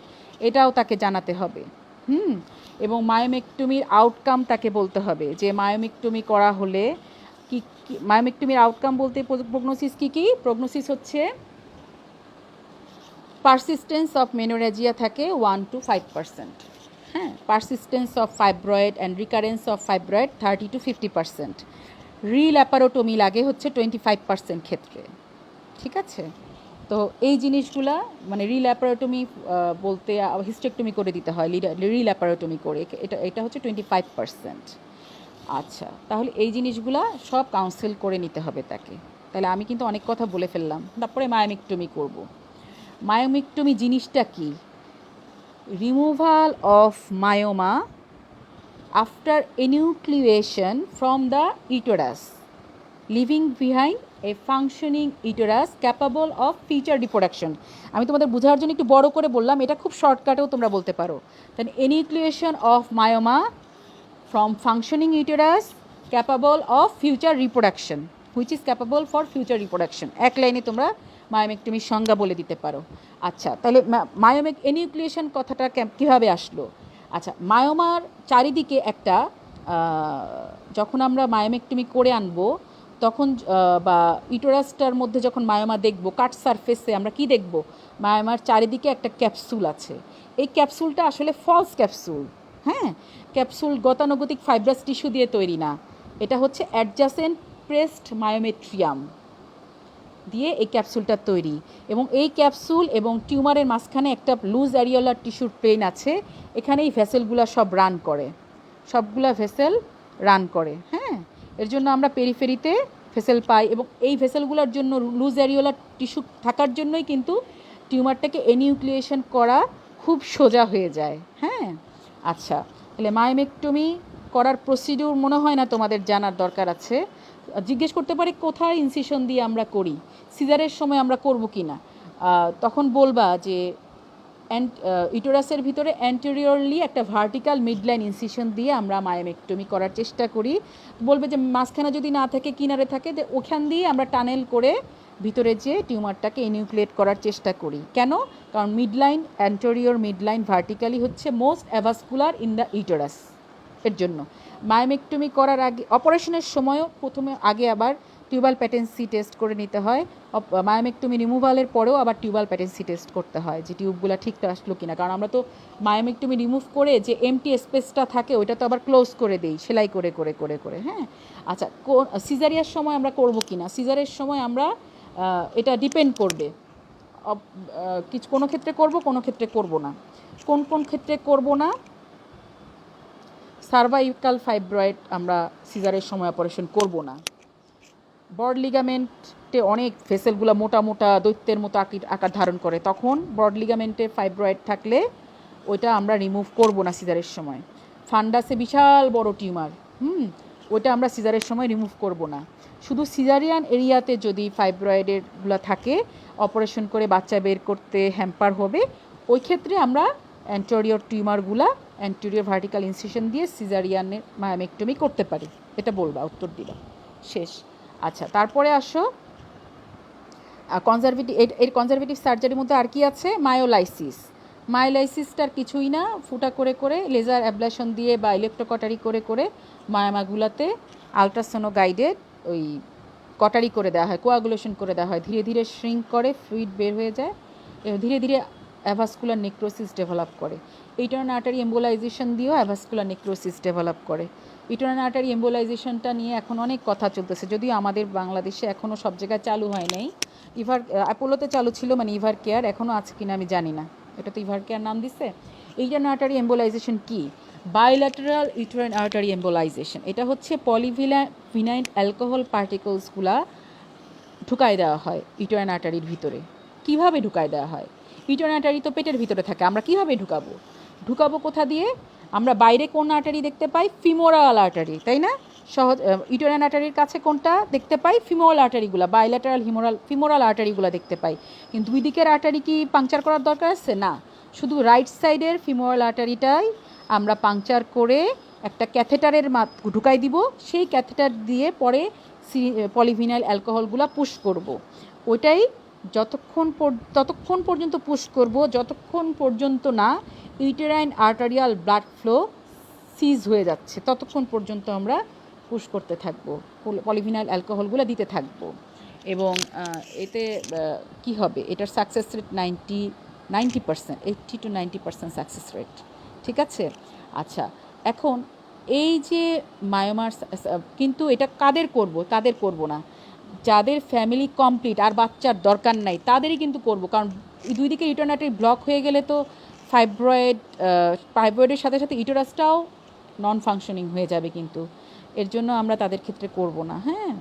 এটাও তাকে জানাতে হবে। এবং মায়োমেক্টমির আউটকাম তাকে বলতে হবে, যে মায়োমেক্টমি করা হলে কি, মায়োমেক্টমির আউটকাম বলতে প্রগনোসিস কী কী? প্রগনোসিস হচ্ছে পারসিস্টেন্স অফ মেনোরেজিয়া থাকে 1 to 5%, হ্যাঁ। Persistence of fibroid and recurrence of fibroid 30 to 50%। রিল্যাপারোটমি লাগে হচ্ছে 25% ক্ষেত্রে, ঠিক আছে? তো এই জিনিসগুলা, মানে রিল্যাপারোটমি বলতে হিস্টেক্টমি করে দিতে হয় রিল্যাপারোটমি করে, এটা হচ্ছে 25%। আচ্ছা, তাহলে এই জিনিসগুলা সব কাউন্সিল করে নিতে হবে তাকে। তাহলে আমি কিন্তু অনেক কথা বলে ফেললাম। তারপরে মায়োমেক্টমি করব। মায়োমেক্টমি জিনিসটা কি? Removal of myoma after enucleation from the uterus, leaving behind a functioning uterus capable of future reproduction. আমি তোমাদের বোঝার জন্য একটু বড় করে বললাম, এটা খুব শর্টকাটেও তোমরা বলতে পারো। Then enucleation of myoma from functioning uterus capable of future reproduction, which is capable for future reproduction. এক লাইনে তোমরা মায়োমেক্টমির সংজ্ঞা বলে দিতে পারো। আচ্ছা, তাহলে এনিউক্লিয়েশন কথাটা কীভাবে আসলো? আচ্ছা, মায়োমার চারিদিকে একটা যখন আমরা মায়োমেক্টমি করে আনবো তখন বা ইউটেরাসটার মধ্যে যখন মায়োমা দেখব, কাট সারফেসে আমরা কি দেখব? মায়োমার চারিদিকে একটা ক্যাপসুল আছে। এই ক্যাপসুলটা আসলে ফলস ক্যাপসুল। হ্যাঁ, ক্যাপসুল গতানুগতিক ফাইব্রাস টিস্যু দিয়ে তৈরি না, এটা হচ্ছে অ্যাডজাসেন্ট প্রেসড মায়োমেট্রিয়াম দিয়ে এই ক্যাপসুলটা তৈরি। এবং এই ক্যাপসুল এবং টিউমারের মাঝখানে একটা লুজ অ্যারিওলার টিস্যুর প্লেন আছে, এখানে এই ভেসেলগুলো সব রান করে, সবগুলা ভেসেল রান করে। হ্যাঁ, এর জন্য আমরা পেরিফেরিতে ভেসেল পাই, এবং এই ভেসেলগুলোর জন্য লুজ অ্যারিওলার টিস্যু থাকার জন্যই কিন্তু টিউমারটাকে এনিউক্লিয়েশন করা খুব সোজা হয়ে যায়। হ্যাঁ, আচ্ছা, তাহলে মায়োমেক্টমি করার প্রসিডিউর মনে হয় না তোমাদের জানার দরকার আছে। জিজ্ঞেস করতে পারি কোথায় ইনসিশন দিয়ে আমরা করি, সিজারের সময় আমরা করব কি না। তখন বলবা যে ইউটেরাসের ভিতরে অ্যান্টেরিয়রলি একটা ভার্টিক্যাল মিডলাইন ইনসিশন দিয়ে আমরা মায়োমেক্টমি করার চেষ্টা করি। বলবে যে মাঝখানে যদি না থাকে, কিনারে থাকে, ওখান দিয়ে আমরা টানেল করে ভিতরে যে টিউমারটাকে ইনিউক্লিয়েট করার চেষ্টা করি। কেন? কারণ মিডলাইন, অ্যান্টেরিয়র মিডলাইন ভার্টিক্যালি হচ্ছে most avascular in the uterus. এর জন্য মায়োমেক্টমি করার আগে, অপারেশনের সময়ও প্রথমে আগে আবার টিউবাল প্যাটেন্সি টেস্ট করে নিতে হয়। মায়োমেক্টমি রিমুভালের পরেও আবার টিউবাল প্যাটেন্সি টেস্ট করতে হয় যে টিউবগুলো ঠিকঠাক আসলো কিনা। কারণ আমরা তো মায়োমেক্টমি রিমুভ করে যে এমটি স্পেসটা থাকে ওইটা তো আবার ক্লোজ করে দিই সেলাই করে করে করে করে। হ্যাঁ, আচ্ছা, সিজারিয়ার সময় আমরা করব কি না? সিজারের সময় আমরা এটা ডিপেন্ড করবে, কিছু কোনো ক্ষেত্রে করব, কোনো ক্ষেত্রে করব না। কোন কোন ক্ষেত্রে করব না? সার্ভাইকাল ফাইব্রয়েড আমরা সিজারের সময় অপারেশন করব না। ব্রড লিগামেন্টে অনেক ভেসেলগুলো মোটা মোটা দৈত্যের মতো আকার ধারণ করে, তখন ব্রড লিগামেন্টে ফাইব্রয়েড থাকলে ওইটা আমরা রিমুভ করব না সিজারের সময়। ফান্ডাসে বিশাল বড় টিউমার, ওইটা আমরা সিজারের সময় রিমুভ করব না। শুধু সিজারিয়ান এরিয়াতে যদি ফাইব্রয়েডেরগুলো থাকে, অপারেশন করে বাচ্চা বের করতে হ্যাম্পার হবে, ওই ক্ষেত্রে আমরা অ্যান্টেরিয়র টিউমারগুলা অ্যান্টেরিয়র ভার্টিক্যাল ইনসিশন দিয়ে সিজারিয়ানের মায়োমেক্টমি করতে পারি। এটা বলবা, উত্তর দিবা, শেষ। আচ্ছা, তারপরে আসো কনজারভেটিভ। এর কনজারভেটিভ সার্জারির মধ্যে আর কি আছে? মায়োলাইসিস। মায়োলাইসিসটার কিছুই না, ফুটা করে করে লেজার অ্যাবলেশন দিয়ে বা ইলেকট্রোকটারি করে করে মায়োমাগুলাতে আলট্রাসোনো গাইডেড ওই কটারি করে দেওয়া হয়, কোয়াগুলেশন করে দেওয়া হয়। ধীরে ধীরে শ্রিঙ্ক করে, ফ্লুইড বের হয়ে যায়, ধীরে ধীরে অ্যাভাসকুলার নেক্রোসিস ডেভেলপ করে। ইন্টারনাল আর্টারি এম্বোলাইজেশন দিয়েও অ্যাভাসকুলার নেক্রোসিস ডেভেলপ করে। ইন্টারনাল আর্টারি এম্বোলাইজেশনটা নিয়ে এখন অনেক কথা চলতেছে, যদিও আমাদের বাংলাদেশে এখনও সব জায়গায় চালু হয় নাই। অ্যাপোলোতে চালু ছিল, মানে ইভার কেয়ার, এখনও আছে কিনা আমি জানি না, এটা তো ইভার কেয়ার নাম দিচ্ছে। ইন্টারনাল আর্টারি এম্বোলাইজেশন কি? Bilateral uterine artery embolisation. এটা হচ্ছে পলিভিনাইল অ্যালকোহল পার্টিকলসগুলা ঢুকায় দেওয়া হয় ইউটেরাইন আর্টারির ভিতরে। কিভাবে ঢুকায় দেওয়া হয়? ইউটেরাইন আর্টারি তো পেটের ভিতরে থাকে, আমরা কিভাবে ঢুকাবো কোথা দিয়ে? আমরা বাইরে কোন আর্টারি দেখতে পাই? ফিমোরাল আর্টারি, তাই না? সহজ। ইউটেরাইন আর্টারির কাছে কোনটা দেখতে পাই? ফিমোরাল আর্টারিগুলো, বায়োল্যাটারাল ফিমোরাল আর্টারিগুলো দেখতে পাই। কিন্তু দুই দিকের আর্টারি কি পাংচার করার দরকার আছে? না, শুধু রাইট সাইডের ফিমোরাল আর্টারিটাই আমরা পাংচার করে একটা ক্যাথেটারের ঢুকাই দিব। সেই ক্যাথেটার দিয়ে পরে পলিভিনাইল অ্যালকোহলগুলো পুশ করব। ওইটাই ততক্ষণ পর্যন্ত পুশ করব যতক্ষণ পর্যন্ত না ইউটেরাইন আর্টারিয়াল ব্লাড ফ্লো সিজ হয়ে যাচ্ছে, ততক্ষণ পর্যন্ত আমরা পুশ করতে থাকবো, পলিভিনাইল অ্যালকোহলগুলো দিতে থাকবো। এবং এতে কি হবে? এটার success rate 90%, 80 to 90% success rate. ঠিক আছে? আচ্ছা, এখন এই যে মায়োমার, কিন্তু এটা কাদের করব না? যাদের ফ্যামিলি কমপ্লিট আর বাচ্চার দরকার নাই তাদেরই কিন্তু করব, কারণ দুই দিকে ইউটেরাইন আর্টারি ব্লক হয়ে গেলে তো ফাইব্রয়েডের সাথে সাথে ইউটেরাসটাও নন ফাংশনিং হয়ে যাবে, কিন্তু এর জন্য আমরা তাদের ক্ষেত্রে করব না। হ্যাঁ,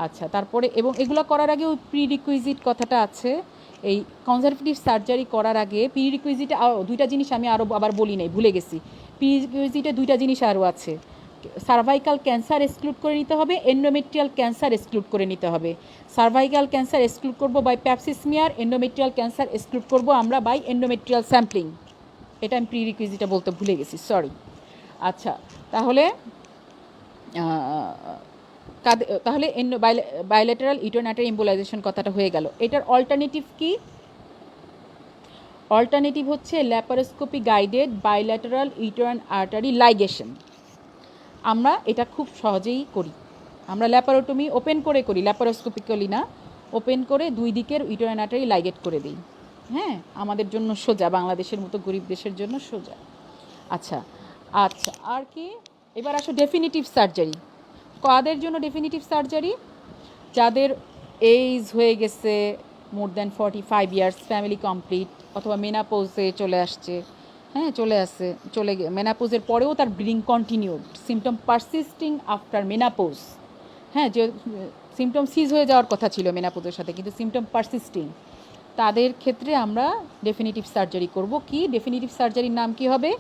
আচ্ছা, তারপরে এবং এগুলো করার আগে ওই প্রিরিকুইজিট কথাটা আছে। এই কনজারভেটিভ সার্জারি করার আগে প্রিরিকুইজিট দুইটা জিনিস আমি আবার বলি নাই, ভুলে গেছি। প্রিরিকুইজিটে দুইটা জিনিস আরও আছে, সার্ভাইকাল ক্যান্সার এক্সক্লুড করে নিতে হবে, এন্ডোমেট্রিয়াল ক্যান্সার এক্সক্লুড করে নিতে হবে। সার্ভাইকাল ক্যান্সার এক্সক্লুড করবো বাই প্যাপসিসমিয়ার, এন্ডোমেট্রিয়াল ক্যান্সার এক্সক্লুড করবো আমরা বাই এন্ডোমেট্রিয়াল স্যাম্পলিং। এটা আমি প্রিরিকুইজিটে বলতে ভুলে গেছি, সরি। আচ্ছা, তাহলে তাহলে বায়োলেটারাল ইউটেরাইন আর্টারি এম্বোলাইজেশন কথাটা হয়ে গেল। এটার অল্টারনেটিভ কি? অল্টারনেটিভ হচ্ছে laparoscopy guided bilateral uterine artery ligation. আমরা এটা খুব সহজেই করি, আমরা ল্যাপারোটমি ওপেন করে করি, ল্যাপারোস্কোপিক্যালি না, ওপেন করে দুই দিকের ইউটেরাইন আর্টারি লাইগেট করে দিই। হ্যাঁ, আমাদের জন্য সোজা, বাংলাদেশের মতো গরিব দেশের জন্য সোজা। আচ্ছা আচ্ছা, আর কি? এবার আসো ডেফিনিটিভ সার্জারি। কাদের জন্য ডেফিনিটিভ সার্জারি? যাদের এইজ হয়ে গেছে more than 45 years, family complete, অথবা মেনাপোজে চলে আসছে, হ্যাঁ মেনাপোজের পরেও তার bleeding continued, symptom persisting after menopause. হ্যাঁ, যে সিমটম সিজ হয়ে যাওয়ার কথা ছিল মেনাপোজের সাথে, কিন্তু সিমটম পারসিস্টিং, তাদের ক্ষেত্রে আমরা ডেফিনিটিভ সার্জারি করব। কি ডেফিনিটিভ সার্জারির নাম কি হবে?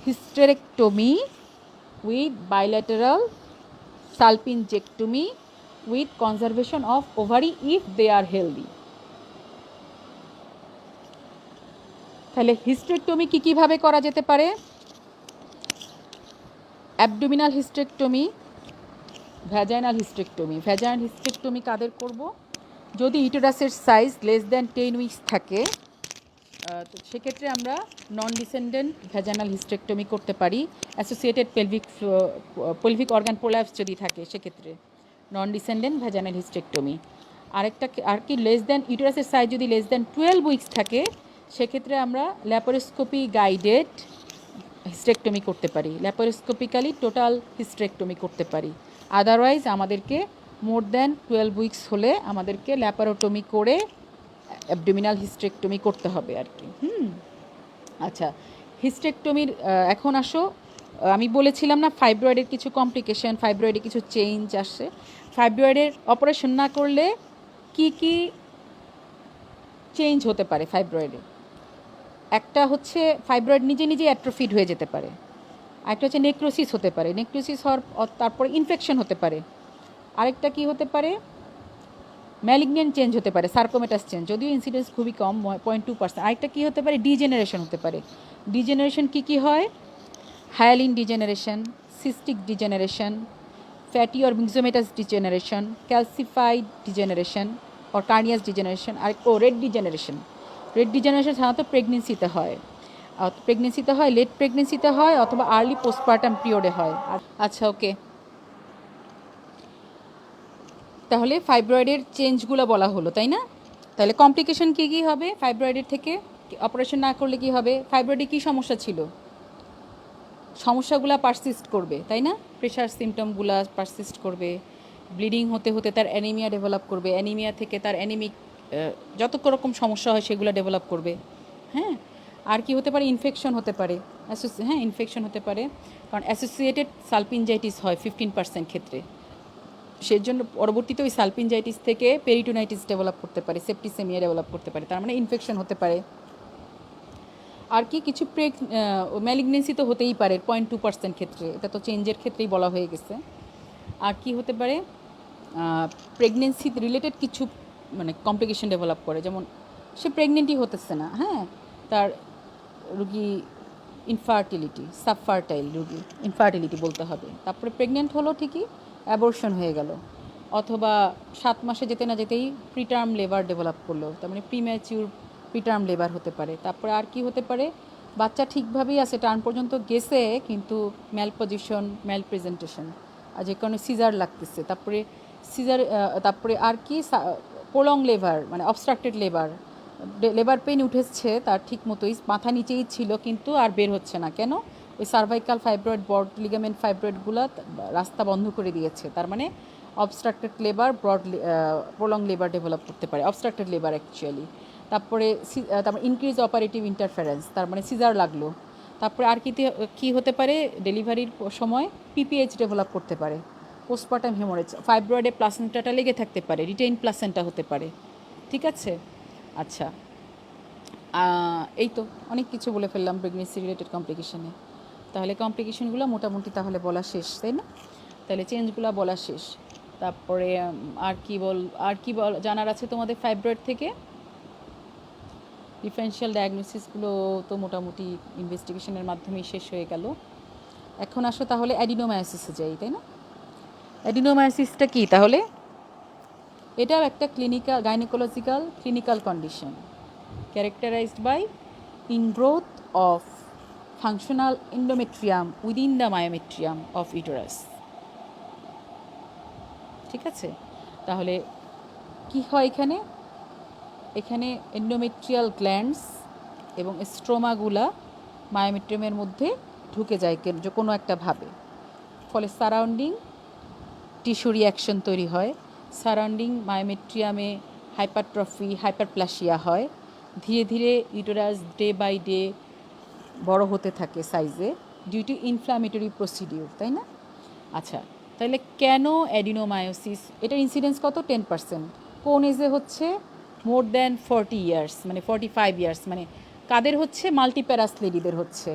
Hysterectomy with bilateral salpingectomy with conservation of ovary if they are healthy. তাহলে হিস্টেরেক্টমি কীভাবে করা যেতে পারে? Abdominal hysterectomy, vaginal hysterectomy. Vaginal hysterectomy কাদের করব? যদি ইউটেরাসের সাইজ লেস দ্যান 10 উইকস থাকে, তো সেক্ষেত্রে আমরা নন ডিসেন্ডেন্ট ভ্যাজাইনাল হিস্টেরেক্টমি করতে পারি। অ্যাসোসিয়েটেড পেলভিক অর্গান প্রোল্যাপস যদি থাকে সেক্ষেত্রে নন ডিসেন্ডেন্ট ভ্যাজাইনাল হিস্টেরেক্টমি। আরেকটা আর কি, লেস দ্যান ইউটেরাসের সাইজ যদি লেস দ্যান 12 উইকস থাকে, সেক্ষেত্রে আমরা ল্যাপারোস্কোপি গাইডেড হিস্টেরেক্টমি করতে পারি, ল্যাপারোস্কোপিক্যালি টোটাল হিস্টেরেক্টমি করতে পারি। আদারওয়াইজ আমাদেরকে মোর দ্যান 12 উইকস হলে আমাদেরকে ল্যাপারোটমি করে অ্যাবডোমিনাল হিস্টেরেক্টমি করতে হবে আর কি। আচ্ছা, হিস্টেরেক্টমির এখন আসো, আমি বলেছিলাম না ফাইব্রয়েডের কিছু কমপ্লিকেশন, ফাইব্রয়েডে কিছু চেঞ্জ আসে। ফাইব্রয়েডের অপারেশন না করলে কি কি চেঞ্জ হতে পারে ফাইব্রয়েডে? একটা হচ্ছে ফাইব্রয়েড নিজে নিজে অ্যাট্রোফিড হয়ে যেতে পারে, আরেকটা হচ্ছে নেক্রোসিস হতে পারে, নেক্রোসিস হওয়ার তারপরে ইনফেকশন হতে পারে, আরেকটা কি হতে পারে? ম্যালিগনেন্ট চেঞ্জ হতে পারে, সার্কোমেটাস চেঞ্জ, যদিও ইনসিডেন্স খুবই কম, 0.2%। আরেকটা কী হতে পারে? ডিজেনারেশন হতে পারে। ডিজেনারেশন কী কী হয়? Hyaline degeneration, cystic degeneration, fatty or myxomatous degeneration, calcified degeneration or carneous degeneration, আর রেড ডিজেনারেশন। রেড ডিজেনারেশন সাধারণত প্রেগনেন্সিতে হয়, লেট প্রেগনেন্সিতে হয়, অথবা আর্লি পোস্টপার্টাম পিরিয়ডে হয়। আচ্ছা, ওকে, তাহলে ফাইব্রয়েডের চেঞ্জগুলো বলা হলো, তাই না? তাহলে কমপ্লিকেশন কী কী হবে ফাইব্রয়েডের থেকে? অপারেশন না করলে কি হবে? ফাইব্রয়েডে কী সমস্যা ছিল? সমস্যাগুলো পারসিস্ট করবে, তাই না? প্রেশার সিমটমগুলো পারসিস্ট করবে, ব্লিডিং হতে হতে তার অ্যানিমিয়া ডেভেলপ করবে, অ্যানিমিয়া থেকে তার অ্যানিমিক যত রকম সমস্যা হয় সেগুলো ডেভেলপ করবে। হ্যাঁ, আর কি হতে পারে? ইনফেকশন হতে পারে, ইনফেকশন হতে পারে, কারণ অ্যাসোসিয়েটেড সালপিনজাইটিস হয় 15% ক্ষেত্রে। সেজন্য পরবর্তীতে ওই সালপিনজাইটিস থেকে পেরিটোনাইটিস ডেভেলপ করতে পারে, সেপ্টিসেমিয়া ডেভেলপ করতে পারে, তার মানে ইনফেকশন হতে পারে। আর কি কিছু ম্যালিগনেন্সি তো হতেই পারে 0.2% ক্ষেত্রে, এটা তো চেঞ্জের ক্ষেত্রেই বলা হয়ে গেছে। আর কি হতে পারে? প্রেগনেন্সি রিলেটেড কিছু মানে কমপ্লিকেশন ডেভেলপ করে, যেমন সে প্রেগনেন্টই হতেছে না, হ্যাঁ, তার রুগী ইনফার্টিলিটি, সাবফার্টাইল রুগী, ইনফার্টিলিটি বলতে হবে। তারপরে প্রেগনেন্ট হলো ঠিকই, অ্যাবর্শন হয়ে গেল, অথবা 7 মাসে যেতে না যেতেই প্রিটার্ম লেবার ডেভেলপ করলো, তার মানে প্রিম্যাচিউর প্রিটার্ম লেবার হতে পারে। তারপরে আর কি হতে পারে? বাচ্চা ঠিকভাবেই আছে, টার্ম পর্যন্ত গেছে, কিন্তু ম্যাল পজিশন, ম্যাল প্রেজেন্টেশন, আর যে কারণে সিজার লাগতেছে। তারপরে আর কি প্রলং লেবার, মানে অবস্ট্রাক্টেড লেবার পেইন উঠেছে তার ঠিক মতোই, মাথা নিচেই ছিল, কিন্তু আর বের হচ্ছে না। কেন? ওই সার্ভাইকাল ফাইব্রয়েড, ব্রড লিগামেন্ট ফাইব্রয়েডগুলো রাস্তা বন্ধ করে দিয়েছে, তার মানে obstructed labour, prolong labour develop করতে পারে, অবস্ট্রাক্টেড লেবার অ্যাকচুয়ালি। তারপরে ইনক্রিজ অপারেটিভ ইন্টারফারেন্স, তার মানে সিজার লাগলো। তারপরে আর কী হতে পারে? ডেলিভারির সময় পিপিএইচ ডেভেলপ করতে পারে, পোস্টপার্টাম হেমোরেজ, ফাইব্রয়েডে প্লাসেন্টাটা লেগে থাকতে পারে, রিটেইন প্লাসেন্টা হতে পারে। ঠিক আছে? আচ্ছা, এই তো অনেক কিছু বলে ফেললাম প্রেগনেন্সি রিলেটেড কমপ্লিকেশনে। তাহলে কমপ্লিকেশনগুলো মোটামুটি তাহলে বলা শেষ, তাই না? তাহলে চেঞ্জগুলো বলা শেষ। তারপরে আর কি জানার আছে তোমাদের ফাইব্রয়েড থেকে? ডিফারেন্সিয়াল ডায়াগনোসিসগুলো তো মোটামুটি ইনভেস্টিগেশনের মাধ্যমেই শেষ হয়ে গেল। এখন আসো তাহলে অ্যাডিনোমায়োসিসে যাই, তাই না? অ্যাডিনোমায়োসিসটা কি তাহলে? এটাও একটা gynaecological clinical condition characterized by ingrowth of functional endometrium within the myometrium of uterus. ঠিক আছে, তাহলে কি হয় এখানে? এখানে এন্ডোমেট্রিয়াল গ্ল্যান্ডস এবং স্ট্রোমাগুলা মায়োমেট্রিয়ামের মধ্যে ঢুকে যায় কোনো একটা ভাবে, ফলে সারাউন্ডিং টিস্যু রিয়াকশন তৈরি হয়, সারাউন্ডিং মায়োমেট্রিয়ামে হাইপারট্রফি হাইপারপ্লাসিয়া হয়, ধীরে ধীরে ইউটেরাস ডে বাই ডে বড় হতে থাকে সাইজে ডিউ টু ইনফ্ল্যামেটরি প্রসিডিউর, তাই না? আচ্ছা, তাহলে কেন অ্যাডিনোমায়োসিস? এটার ইনসিডেন্স কত? 10%। কোন এজে হচ্ছে? মোর দ্যান 40 ইয়ার্স, মানে 45 ইয়ার্স। মানে কাদের হচ্ছে? মাল্টিপ্যারাস লেডিদের হচ্ছে।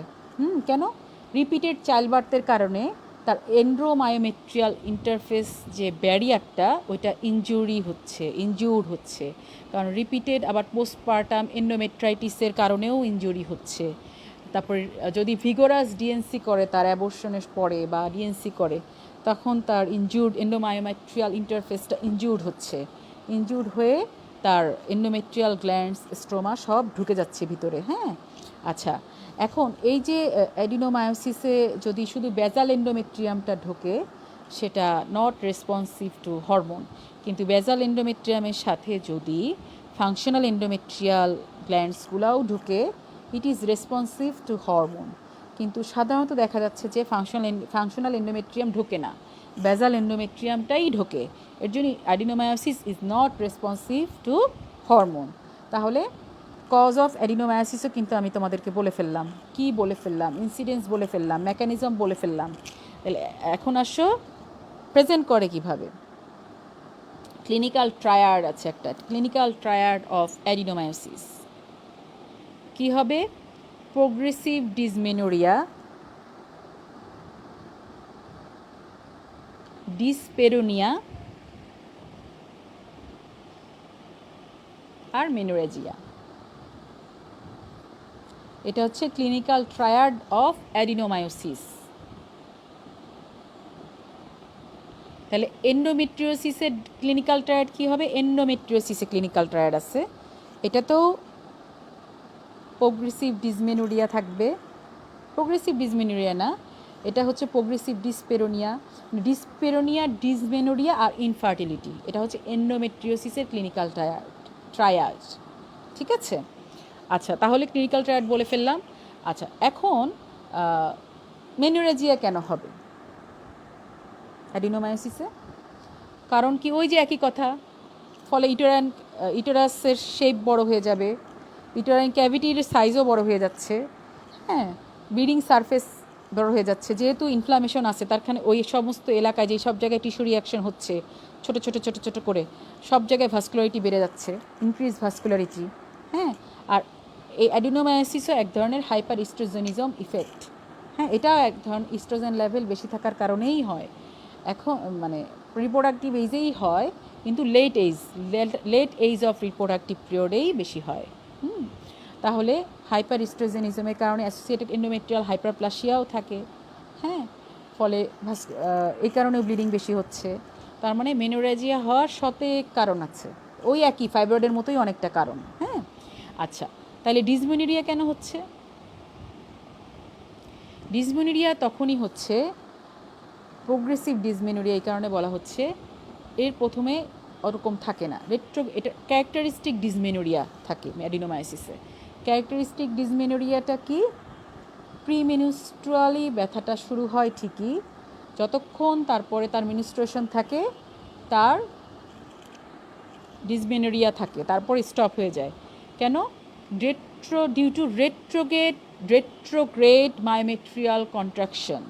কেন? রিপিটেড চাইল্ড বার্থের কারণে তার এন্ড্রোমায়োমেট্রিয়াল ইন্টারফেস যে ব্যারিয়ারটা ওইটা ইনজিউর্ড হচ্ছে, কারণ রিপিটেড আবার পোস্টপার্টাম এন্ডোমেট্রাইটিসের কারণেও ইনজুরি হচ্ছে। তারপরে যদি ভিগোরাস ডিএনসি করে তার অ্যাবর্শনের পরে বা ডিএনসি করে, তখন তার এন্ডোমায়োমেট্রিয়াল ইন্টারফেসটা ইনজিউর্ড হয়ে তার এন্ডোমেট্রিয়াল গ্ল্যান্ডস স্ট্রোমা সব ঢুকে যাচ্ছে ভিতরে। হ্যাঁ, আচ্ছা, এখন এই যে অ্যাডিনোমায়োসিসে যদি শুধু বেজাল এন্ডোমেট্রিয়ামটা ঢোকে, সেটা নট রেসপন্সিভ টু হরমোন, কিন্তু বেজাল এন্ডোমেট্রিয়ামের সাথে যদি ফাংশনাল এন্ডোমেট্রিয়াল গ্ল্যান্ডসগুলোও ঢুকে, it is responsive to hormone. কিন্তু সাধারণত দেখা যাচ্ছে যে ফাংশনাল এন্ডোমেট্রিয়াম ঢোকে না, বেজাল এন্ডোমেট্রিয়ামটাই ঢোকে। এর জন্য adenomyosis is not responsive to hormone. তাহলে কজ অফ অ্যাডিনোমায়োসিসও কিন্তু আমি তোমাদেরকে বলে ফেললাম, কি বলে ফেললাম, ইনসিডেন্স বলে ফেললাম, মেকানিজম বলে ফেললাম। তাহলে এখন আসো প্রেজেন্ট করে কিভাবে। ক্লিনিক্যাল ট্রায়াড আছে একটা, ক্লিনিক্যাল ট্রায়াড অফ অ্যাডিনোমায়োসিস। কি হবে? প্রোগ্রেসিভ ডিসমেনোরিয়া, ডিসপেরোনিয়া আর মেনোরেজিয়া। এটা হচ্ছে ক্লিনিক্যাল ট্রায়াড অফ অ্যাডিনোমায়োসিস। তাহলে এন্ডোমেট্রিওসিসের ক্লিনিক্যাল ট্রায়াড কী হবে? এন্ডোমেট্রিওসিসে ক্লিনিক্যাল ট্রায়াড আছে, এটা তো প্রোগ্রেসিভ ডিসমেনোরিয়া থাকবে। প্রোগ্রেসিভ ডিসমেনোরিয়া না, এটা হচ্ছে প্রোগ্রেসিভ ডিসমেনোরিয়া আর ইনফার্টিলিটি। এটা হচ্ছে এন্ডোমেট্রিওসিসের ক্লিনিক্যাল ট্রায়াড। ঠিক আছে, আচ্ছা, তাহলে ক্লিনিক্যাল ট্রায়াড বলে ফেললাম। আচ্ছা, এখন মেনোরেজিয়া কেন হবে অ্যাডিনোমায়োসিসে? কারণ কি? ওই যে একই কথা, ফলে ইউটেরাসের শেপ বড় হয়ে যাবে, ইউটেরাইন ক্যাভিটির সাইজও বড় হয়ে যাচ্ছে। হ্যাঁ, ব্লিডিং সারফেস বড় হয়ে যাচ্ছে, যেহেতু ইনফ্লামেশন আছে তারখানে ওই সমস্ত এলাকায় যেই সব জায়গায় টিস্যু রিয়াকশন হচ্ছে ছোটো ছোটো ছোটো ছোটো করে, সব জায়গায় ভাস্কুলারিটি বেড়ে যাচ্ছে, ইনক্রিজ ভাস্কুলারিটি। হ্যাঁ, আর এই অ্যাডিনোমায়োসিসও এক ধরনের হাইপার ইস্ট্রোজেনিজম ইফেক্ট। হ্যাঁ, এটাও এক ধরনের ইস্ট্রোজেন লেভেল বেশি থাকার কারণেই হয়। এখন মানে রিপ্রোডাক্টিভ এজেই হয়, কিন্তু লেট এজ অফ রিপ্রোডাক্টিভ পিরিয়ডেই বেশি হয়। তাহলে হাইপার ইস্ট্রোজেনিজমের কারণে অ্যাসোসিয়েটেড এন্ডোমেট্রিয়াল হাইপারপ্লাসিয়াও থাকে। হ্যাঁ, ফলে এই কারণে ব্লিডিং বেশি হচ্ছে। তার মানে মেনোরেজিয়া হওয়ার শতেক কারণ আছে, ওই একই ফাইব্রয়েডের মতোই অনেকটা কারণ। হ্যাঁ, আচ্ছা, তাহলে ডিসমেনোরিয়া কেন হচ্ছে? ডিসমেনোরিয়া তখনই হচ্ছে, প্রোগ্রেসিভ ডিসমেনোরিয়া এই কারণে বলা হচ্ছে, এর প্রথমে ওরকম থাকে না, এটা ক্যারেক্টারিস্টিক ডিসমেনোরিয়া থাকে অ্যাডিনোমায়োসিসে। ক্যারেক্টারিস্টিক ডিসমেনোরিয়াটা কি? প্রিমেনস্ট্রুয়ালি ব্যথাটা শুরু হয় ঠিকই, যতক্ষণ তারপরে তার মেনস্ট্রুয়েশন থাকে তার ডিসমেনোরিয়া থাকে, তারপর স্টপ হয়ে যায়। কেন? Due to retrograde myometrial contraction.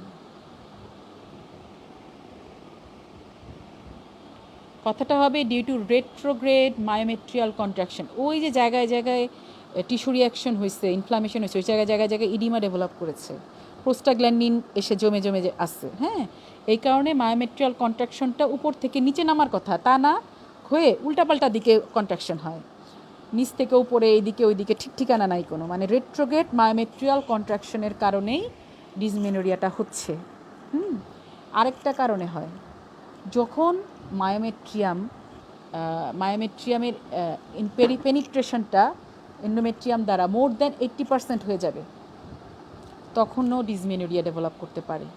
কথাটা হবে due to retrograde myometrial contraction. ওই যে জায়গায় জায়গায় টিস্যু রিয়াকশন হয়েছে, ইনফ্লামেশন হয়েছে, ওই জায়গায় জায়গায় জায়গায় ইডিমা ডেভেলপ করেছে, প্রোস্টাগ্ল্যান্ডিন এসে জমে জমে যে আসছে, হ্যাঁ। এই কারণে মায়োমেট্রিয়াল কন্ট্রাকশনটা উপর থেকে নিচে নামার কথা, তা না হয়ে উল্টাপাল্টা দিকে কন্ট্রাকশন হয়, নিচ থেকে উপরে এইদিকে ওইদিকে ঠিক ঠিকানা নাই কোনো, মানে রেট্রোগেট মায়োমেট্রিয়াল কন্ট্রাকশনের কারণেই ডিসমেনোরিয়াটা হচ্ছে। আরেকটা কারণে হয়, যখন মায়োমেট্রিয়ামের পেনিট্রেশনটা এন্ডোমেট্রিয়াম দ্বারা মোর দ্যান 80% হয়ে যাবে, তখনও ডিসমেনোরিয়া ডেভেলপ করতে পারে।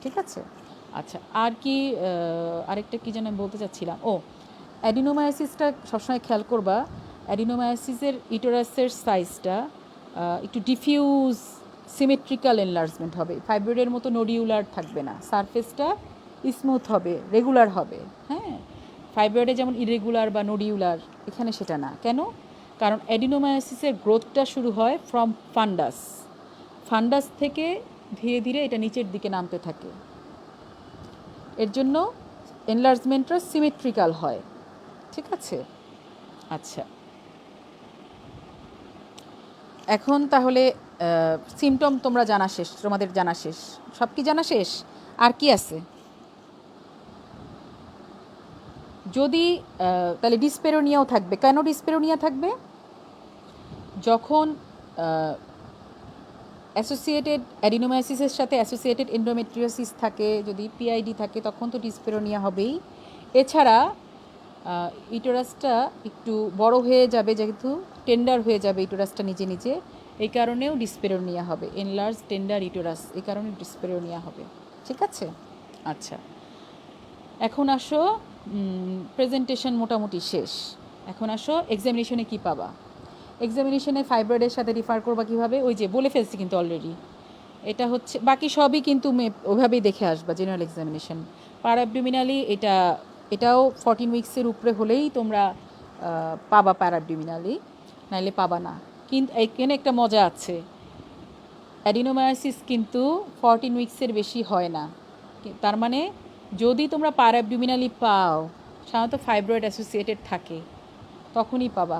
ঠিক আছে, আচ্ছা। আর কি আরেকটা কী যেন আমি বলতে চাচ্ছিলাম, অ্যাডিনোমায়োসিসটা সবসময় খেয়াল করবা। অ্যাডিনোমায়োসিসের ইউটেরাসের সাইজটা একটু ডিফিউজ সিমেট্রিক্যাল এনলার্জমেন্ট হবে, ফাইব্রয়েডের মতো নোডিউলার থাকবে না, সারফেসটা স্মুথ হবে, রেগুলার হবে। হ্যাঁ, ফাইব্রয়েডে যেমন ইরেগুলার বা নোডিউলার, এখানে সেটা না। কেন? কারণ অ্যাডিনোমায়োসিসের গ্রোথটা শুরু হয় ফ্রম ফান্ডাস থেকে ধীরে ধীরে এটা নিচের দিকে নামতে থাকে, এর জন্য এনলার্জমেন্টটা সিমেট্রিক্যাল হয়। ঠিক আছে, আচ্ছা। এখন তাহলে সিমটম তোমরা জানা শেষ, তোমাদের জানা শেষ, সব কি জানা শেষ? আর কি আছে? যদি তাহলে ডিসপেরোনিয়াও থাকবে। কেন ডিসপেরোনিয়া থাকবে? যখন অ্যাসোসিয়েটেড অ্যাডিনোমায়োসিসের সাথে অ্যাসোসিয়েটেড এন্ডোমেট্রিওসিস থাকে, যদি পিআইডি থাকে, তখন তো ডিসপেরোনিয়া হবেই। এছাড়া ইউটেরাসটা একটু বড় হয়ে যাবে, যেহেতু টেন্ডার হয়ে যাবে ইউটেরাসটা নিজে নিজে, এই কারণেও ডিসপেরোনিয়া হবে। এনলার্জ টেন্ডার ইউটেরাস, এই কারণে ডিসপেরোনিয়া হবে। ঠিক আছে, আচ্ছা। এখন আসো, প্রেজেন্টেশন মোটামুটি শেষ। এখন আসো এক্সামিনেশনে কি পাবা। এক্সামিনেশনে ফাইব্রয়েডের সাথে রিফার করবা কীভাবে, ওই যে বলে ফেলছি কিন্তু অলরেডি। এটা হচ্ছে, বাকি সবই কিন্তু ওইভাবেই দেখে আসবা জেনারেল এক্সামিনেশন। প্যারাবডোমিনালি এটাও 14 উইক্সের উপরে হলেই তোমরা পাবা প্যারাবডোমিনালি, নাইলে পাবা না। কিন্তু এখানে একটা মজা আছে, অ্যাডিনোমায়োসিস কিন্তু 14 উইক্সের বেশি হয় না। তার মানে যদি তোমরা প্যারাবডোমিনালি পাও, সাধারণত ফাইব্রয়েড অ্যাসোসিয়েটেড থাকে, তখনই পাবা।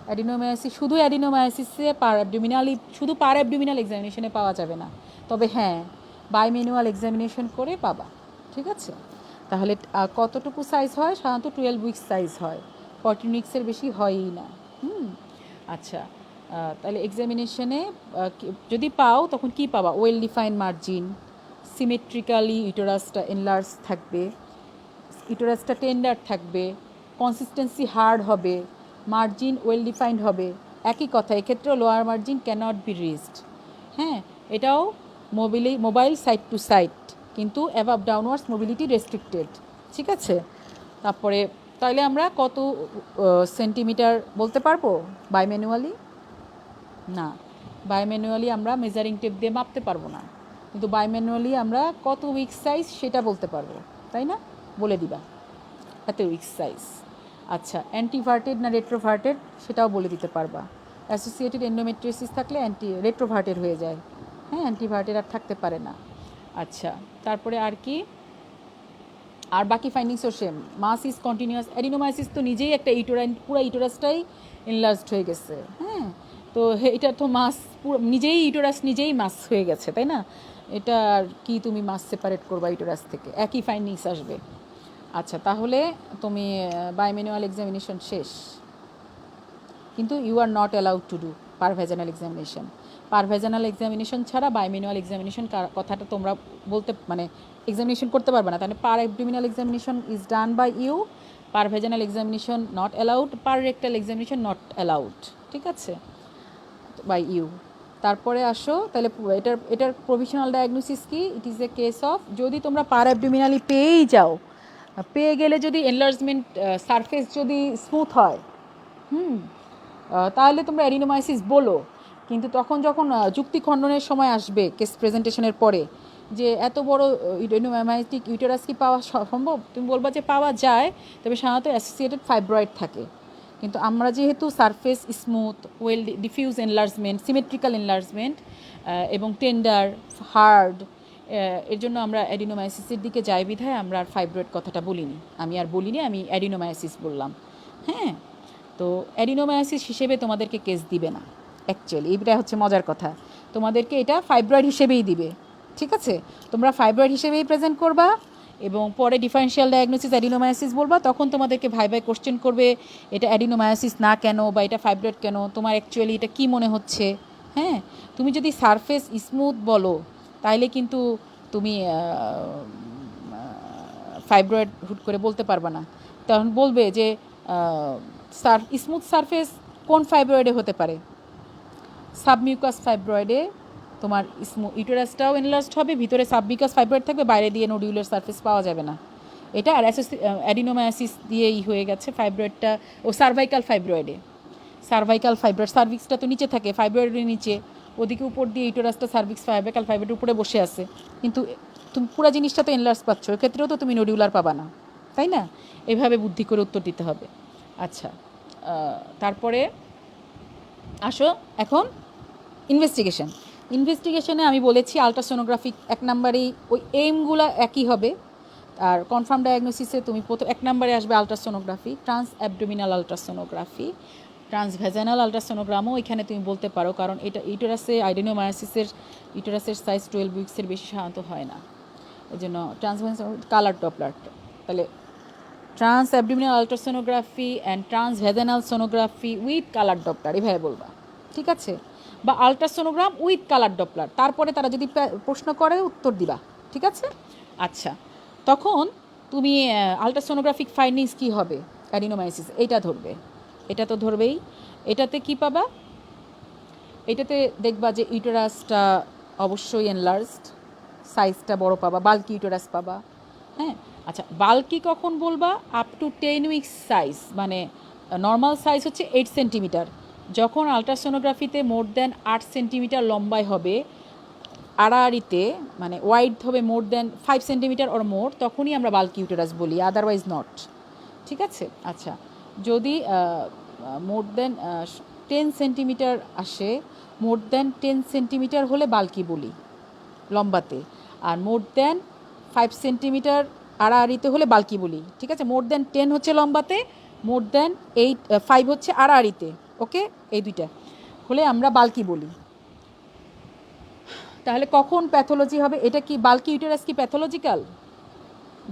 অ্যাডিনোমায়োসিস, শুধু অ্যাডিনোমায়োসিসে শুধু প্যারাবডোমিনাল এক্সামিনেশনে পাওয়া যাবে না, তবে হ্যাঁ বাইম্যানুয়াল এক্সামিনেশন করে পাবা। ঠিক আছে, তাহলে কতটুকু সাইজ হয়? সাধারণত 12 উইক্স সাইজ হয়, 14 উইক্সের বেশি হয়ই না। আচ্ছা, তাহলে এক্সামিনেশনে যদি পাও তখন কি পাবা? ওয়েল ডিফাইন্ড মার্জিন, সিমেট্রিক্যালি ইউটেরাসটা এনলার্জ থাকবে, ইউটেরাসটা টেন্ডার থাকবে, কনসিস্টেন্সি হার্ড হবে, মার্জিন ওয়েল ডিফাইন্ড হবে। একই কথা, এক্ষেত্রেও lower margin cannot be reached. হ্যাঁ, এটাও মোবাইল সাইড টু সাইড, কিন্তু অ্যাবাভ ডাউনওয়ার্ডস মোবিলিটি রেস্ট্রিক্টেড। ঠিক আছে, তারপরে তাহলে আমরা কত সেন্টিমিটার বলতে পারবো বাইম্যানুয়ালি? না, বাইম্যানুয়ালি আমরা মেজারিং টেপ দিয়ে মাপতে পারবো না, কিন্তু বাইম্যানুয়ালি আমরা কত উইক সাইজ সেটা বলতে পারবো, তাই না? বলে দিবা এত উইক সাইজ। আচ্ছা, অ্যান্টিভার্টেড না রেট্রোভার্টেড সেটাও বলে দিতে পারবা। অ্যাসোসিয়েটেড এন্ডোমেট্রিওসিস থাকলে রেট্রোভার্টেড হয়ে যায়, হ্যাঁ, অ্যান্টিভার্টেড আর থাকতে পারে না। আচ্ছা, তারপরে আর কি? আর বাকি ফাইন্ডিংসও same. Mass is continuous. Adenomyosis তো নিজেই একটা পুরো ইউটেরাসটাই এনলার্জড হয়ে গেছে, হ্যাঁ। তো এটা তো মাস পুরো নিজেই মাস হয়ে গেছে, তাই না? এটা আর কি তুমি মাস সেপারেট করবা ইউটেরাস থেকে? একই ফাইন্ডিংস আসবে। আচ্ছা, তাহলে তুমি বাইম্যানুয়াল এক্সামিনেশন শেষ, কিন্তু you are not allowed to do per vaginal examination. Per vaginal examination ছাড়া বাইম্যানুয়াল এক্সামিনেশন কথাটা তোমরা বলতে, মানে এক্সামিনেশন করতে পারবে না। তাহলে per abdominal examination is done by you, per vaginal examination not allowed, per rectal examination not allowed. ঠিক আছে, বাই ইউ। তারপরে আসো, তাহলে এটার প্রভিশনাল ডায়াগনোসিস কি? ইট ইজ এ কেস অফ, যদি তোমরা পার অ্যাবডোমিনালি পেয়েই যাও, পেয়ে গেলে যদি এনলার্জমেন্ট সারফেস যদি স্মুথ হয়, তাহলে তোমরা অ্যাডিনোমায়োসিস বলো। কিন্তু তখন যখন যুক্তি খণ্ডনের সময় আসবে কেস প্রেজেন্টেশনের পরে, যে এত বড় অ্যাডিনোমায়োটিক ইউটেরাস কি পাওয়া সম্ভব, তুমি বলবা যে পাওয়া যায়, তবে সাধারণত অ্যাসোসিয়েটেড ফাইব্রয়েড থাকে। কিন্তু আমরা যেহেতু surface smooth, well diffuse enlargement, symmetrical enlargement এবং টেন্ডার হার্ড, এর জন্য আমরা অ্যাডিনোমায়োসিসের দিকে যাই বিধায় আমরা আর ফাইব্রয়েড কথাটা বলিনি। আমি অ্যাডিনোমায়োসিস বললাম। হ্যাঁ, তো অ্যাডিনোমায়োসিস হিসেবে তোমাদেরকে কেস দিবে না অ্যাকচুয়ালি, এইটা হচ্ছে মজার কথা। তোমাদেরকে এটা ফাইব্রয়েড হিসেবেই দিবে, ঠিক আছে, তোমরা ফাইব্রয়েড হিসেবেই প্রেজেন্ট করবা এবং পরে ডিফারেন্সিয়াল ডায়াগনোসিস অ্যাডিনোমায়োসিস বলবা, তখন তোমাদেরকে ভাই কোশ্চেন করবে এটা অ্যাডিনোমায়োসিস না কেন বা এটা ফাইব্রয়েড কেন, তোমার অ্যাকচুয়ালি এটা কী মনে হচ্ছে। হ্যাঁ, তুমি যদি সারফেস স্মুথ বলো তাইলে কিন্তু তুমি ফাইব্রয়েড হুট করে বলতে পারবা না। তখন বলবে যে স্মুথ সারফেস কোন ফাইব্রয়েডে হতে পারে, সাবমিউকাস ফাইব্রয়েডে তোমার ইউটেরাসটাও এনলার্জড হবে, ভিতরে সাবমিউকাস ফাইব্রয়েড থাকবে, বাইরে দিয়ে নোডিউলার সারফেস পাওয়া যাবে না। এটা আর অ্যাডিনোমায়োসিস দিয়েই হয়ে গেছে ফাইব্রয়েডটা। ও সার্ভাইকাল ফাইব্রয়েডে, সার্ভাইকাল ফাইব্রয়েড, সার্ভিক্সটা তো নিচে থাকে ফাইব্রয়েডের নিচে, ওদিকে উপর দিয়ে ইউটেরাসটা সার্ভিক্স সার্ভাইকাল ফাইব্রয়েডের উপরে বসে আছে, কিন্তু তুমি পুরো জিনিসটা তো এনলার্জ পাচ্ছ, এক্ষেত্রেও তো তুমি নোডিউলার পাবা না, তাই না? এভাবে বুদ্ধি করে উত্তর দিতে হবে। আচ্ছা, তারপরে আসো এখন ইনভেস্টিগেশনে আমি বলেছি আলট্রাসোনোগ্রাফি 1 নম্বরেই ওই এইমগুলো একই হবে। আর কনফার্ম ডায়াগনোসিসে তুমি প্রথম 1 নম্বরে আসবে আলট্রাসোনোগ্রাফি, ট্রান্স অ্যাবডোমিনাল আলট্রাসোনোগ্রাফি, ট্রান্সভ্যাজানাল আলট্রাসোনোগ্রামও এখানে তুমি বলতে পারো, কারণ এটা ইউটেরাসের সাইজ 12 উইক্সের বেশি সাধারণত হয় না, এই জন্য কালার ডপলার। তাহলে transabdominal ultrasonography and transvaginal sonography with colour Doppler, এভাবে বলবা, ঠিক আছে? বা আলট্রাসোনোগ্রাম উইথ কালার ডপলার, তারপরে তারা যদি প্রশ্ন করে উত্তর দিবা, ঠিক আছে? আচ্ছা, তখন তুমি আলট্রাসোনোগ্রাফিক ফাইন্ডিংস কী হবে, অ্যাডিনোমায়োসিস এইটা ধরবে, এটা তো ধরবেই। এটাতে কি পাবা, এটাতে দেখবা যে ইউটেরাসটা অবশ্যই এনলার্জড, সাইজটা বড় পাবা, বাল্কি ইউটেরাস পাবা। হ্যাঁ, আচ্ছা, বাল্কি কখন বলবা? আপ টু 10 উইক্স সাইজ, মানে নর্মাল সাইজ হচ্ছে 8 সেন্টিমিটার, যখন আলট্রাসোনোগ্রাফিতে মোর দ্যান 8 সেন্টিমিটার লম্বায় হবে, আড়াআড়িতে মানে ওয়াইড হবে more than 5 centimetre or more, তখনই আমরা বাল্কি ইউটেরাস বলি, আদারওয়াইজ নট, ঠিক আছে? আচ্ছা, যদি মোর দ্যান 10 সেন্টিমিটার আসে, মোর দ্যান 10 সেন্টিমিটার হলে বাল্কি বলি লম্বাতে, আর মোর দ্যান 5 সেন্টিমিটার আড়াআড়িতে হলে বাল্কি বলি, ঠিক আছে? মোর দ্যান 10 হচ্ছে লম্বাতে, মোর দ্যান 5 হচ্ছে আড়াআড়িতে, ওকে? এই দুইটা হলে আমরা বাল্কি বলি। তাহলে কখন প্যাথোলজি হবে? এটা কি বাল্কি ইউটেরাস কি প্যাথোলজিক্যাল?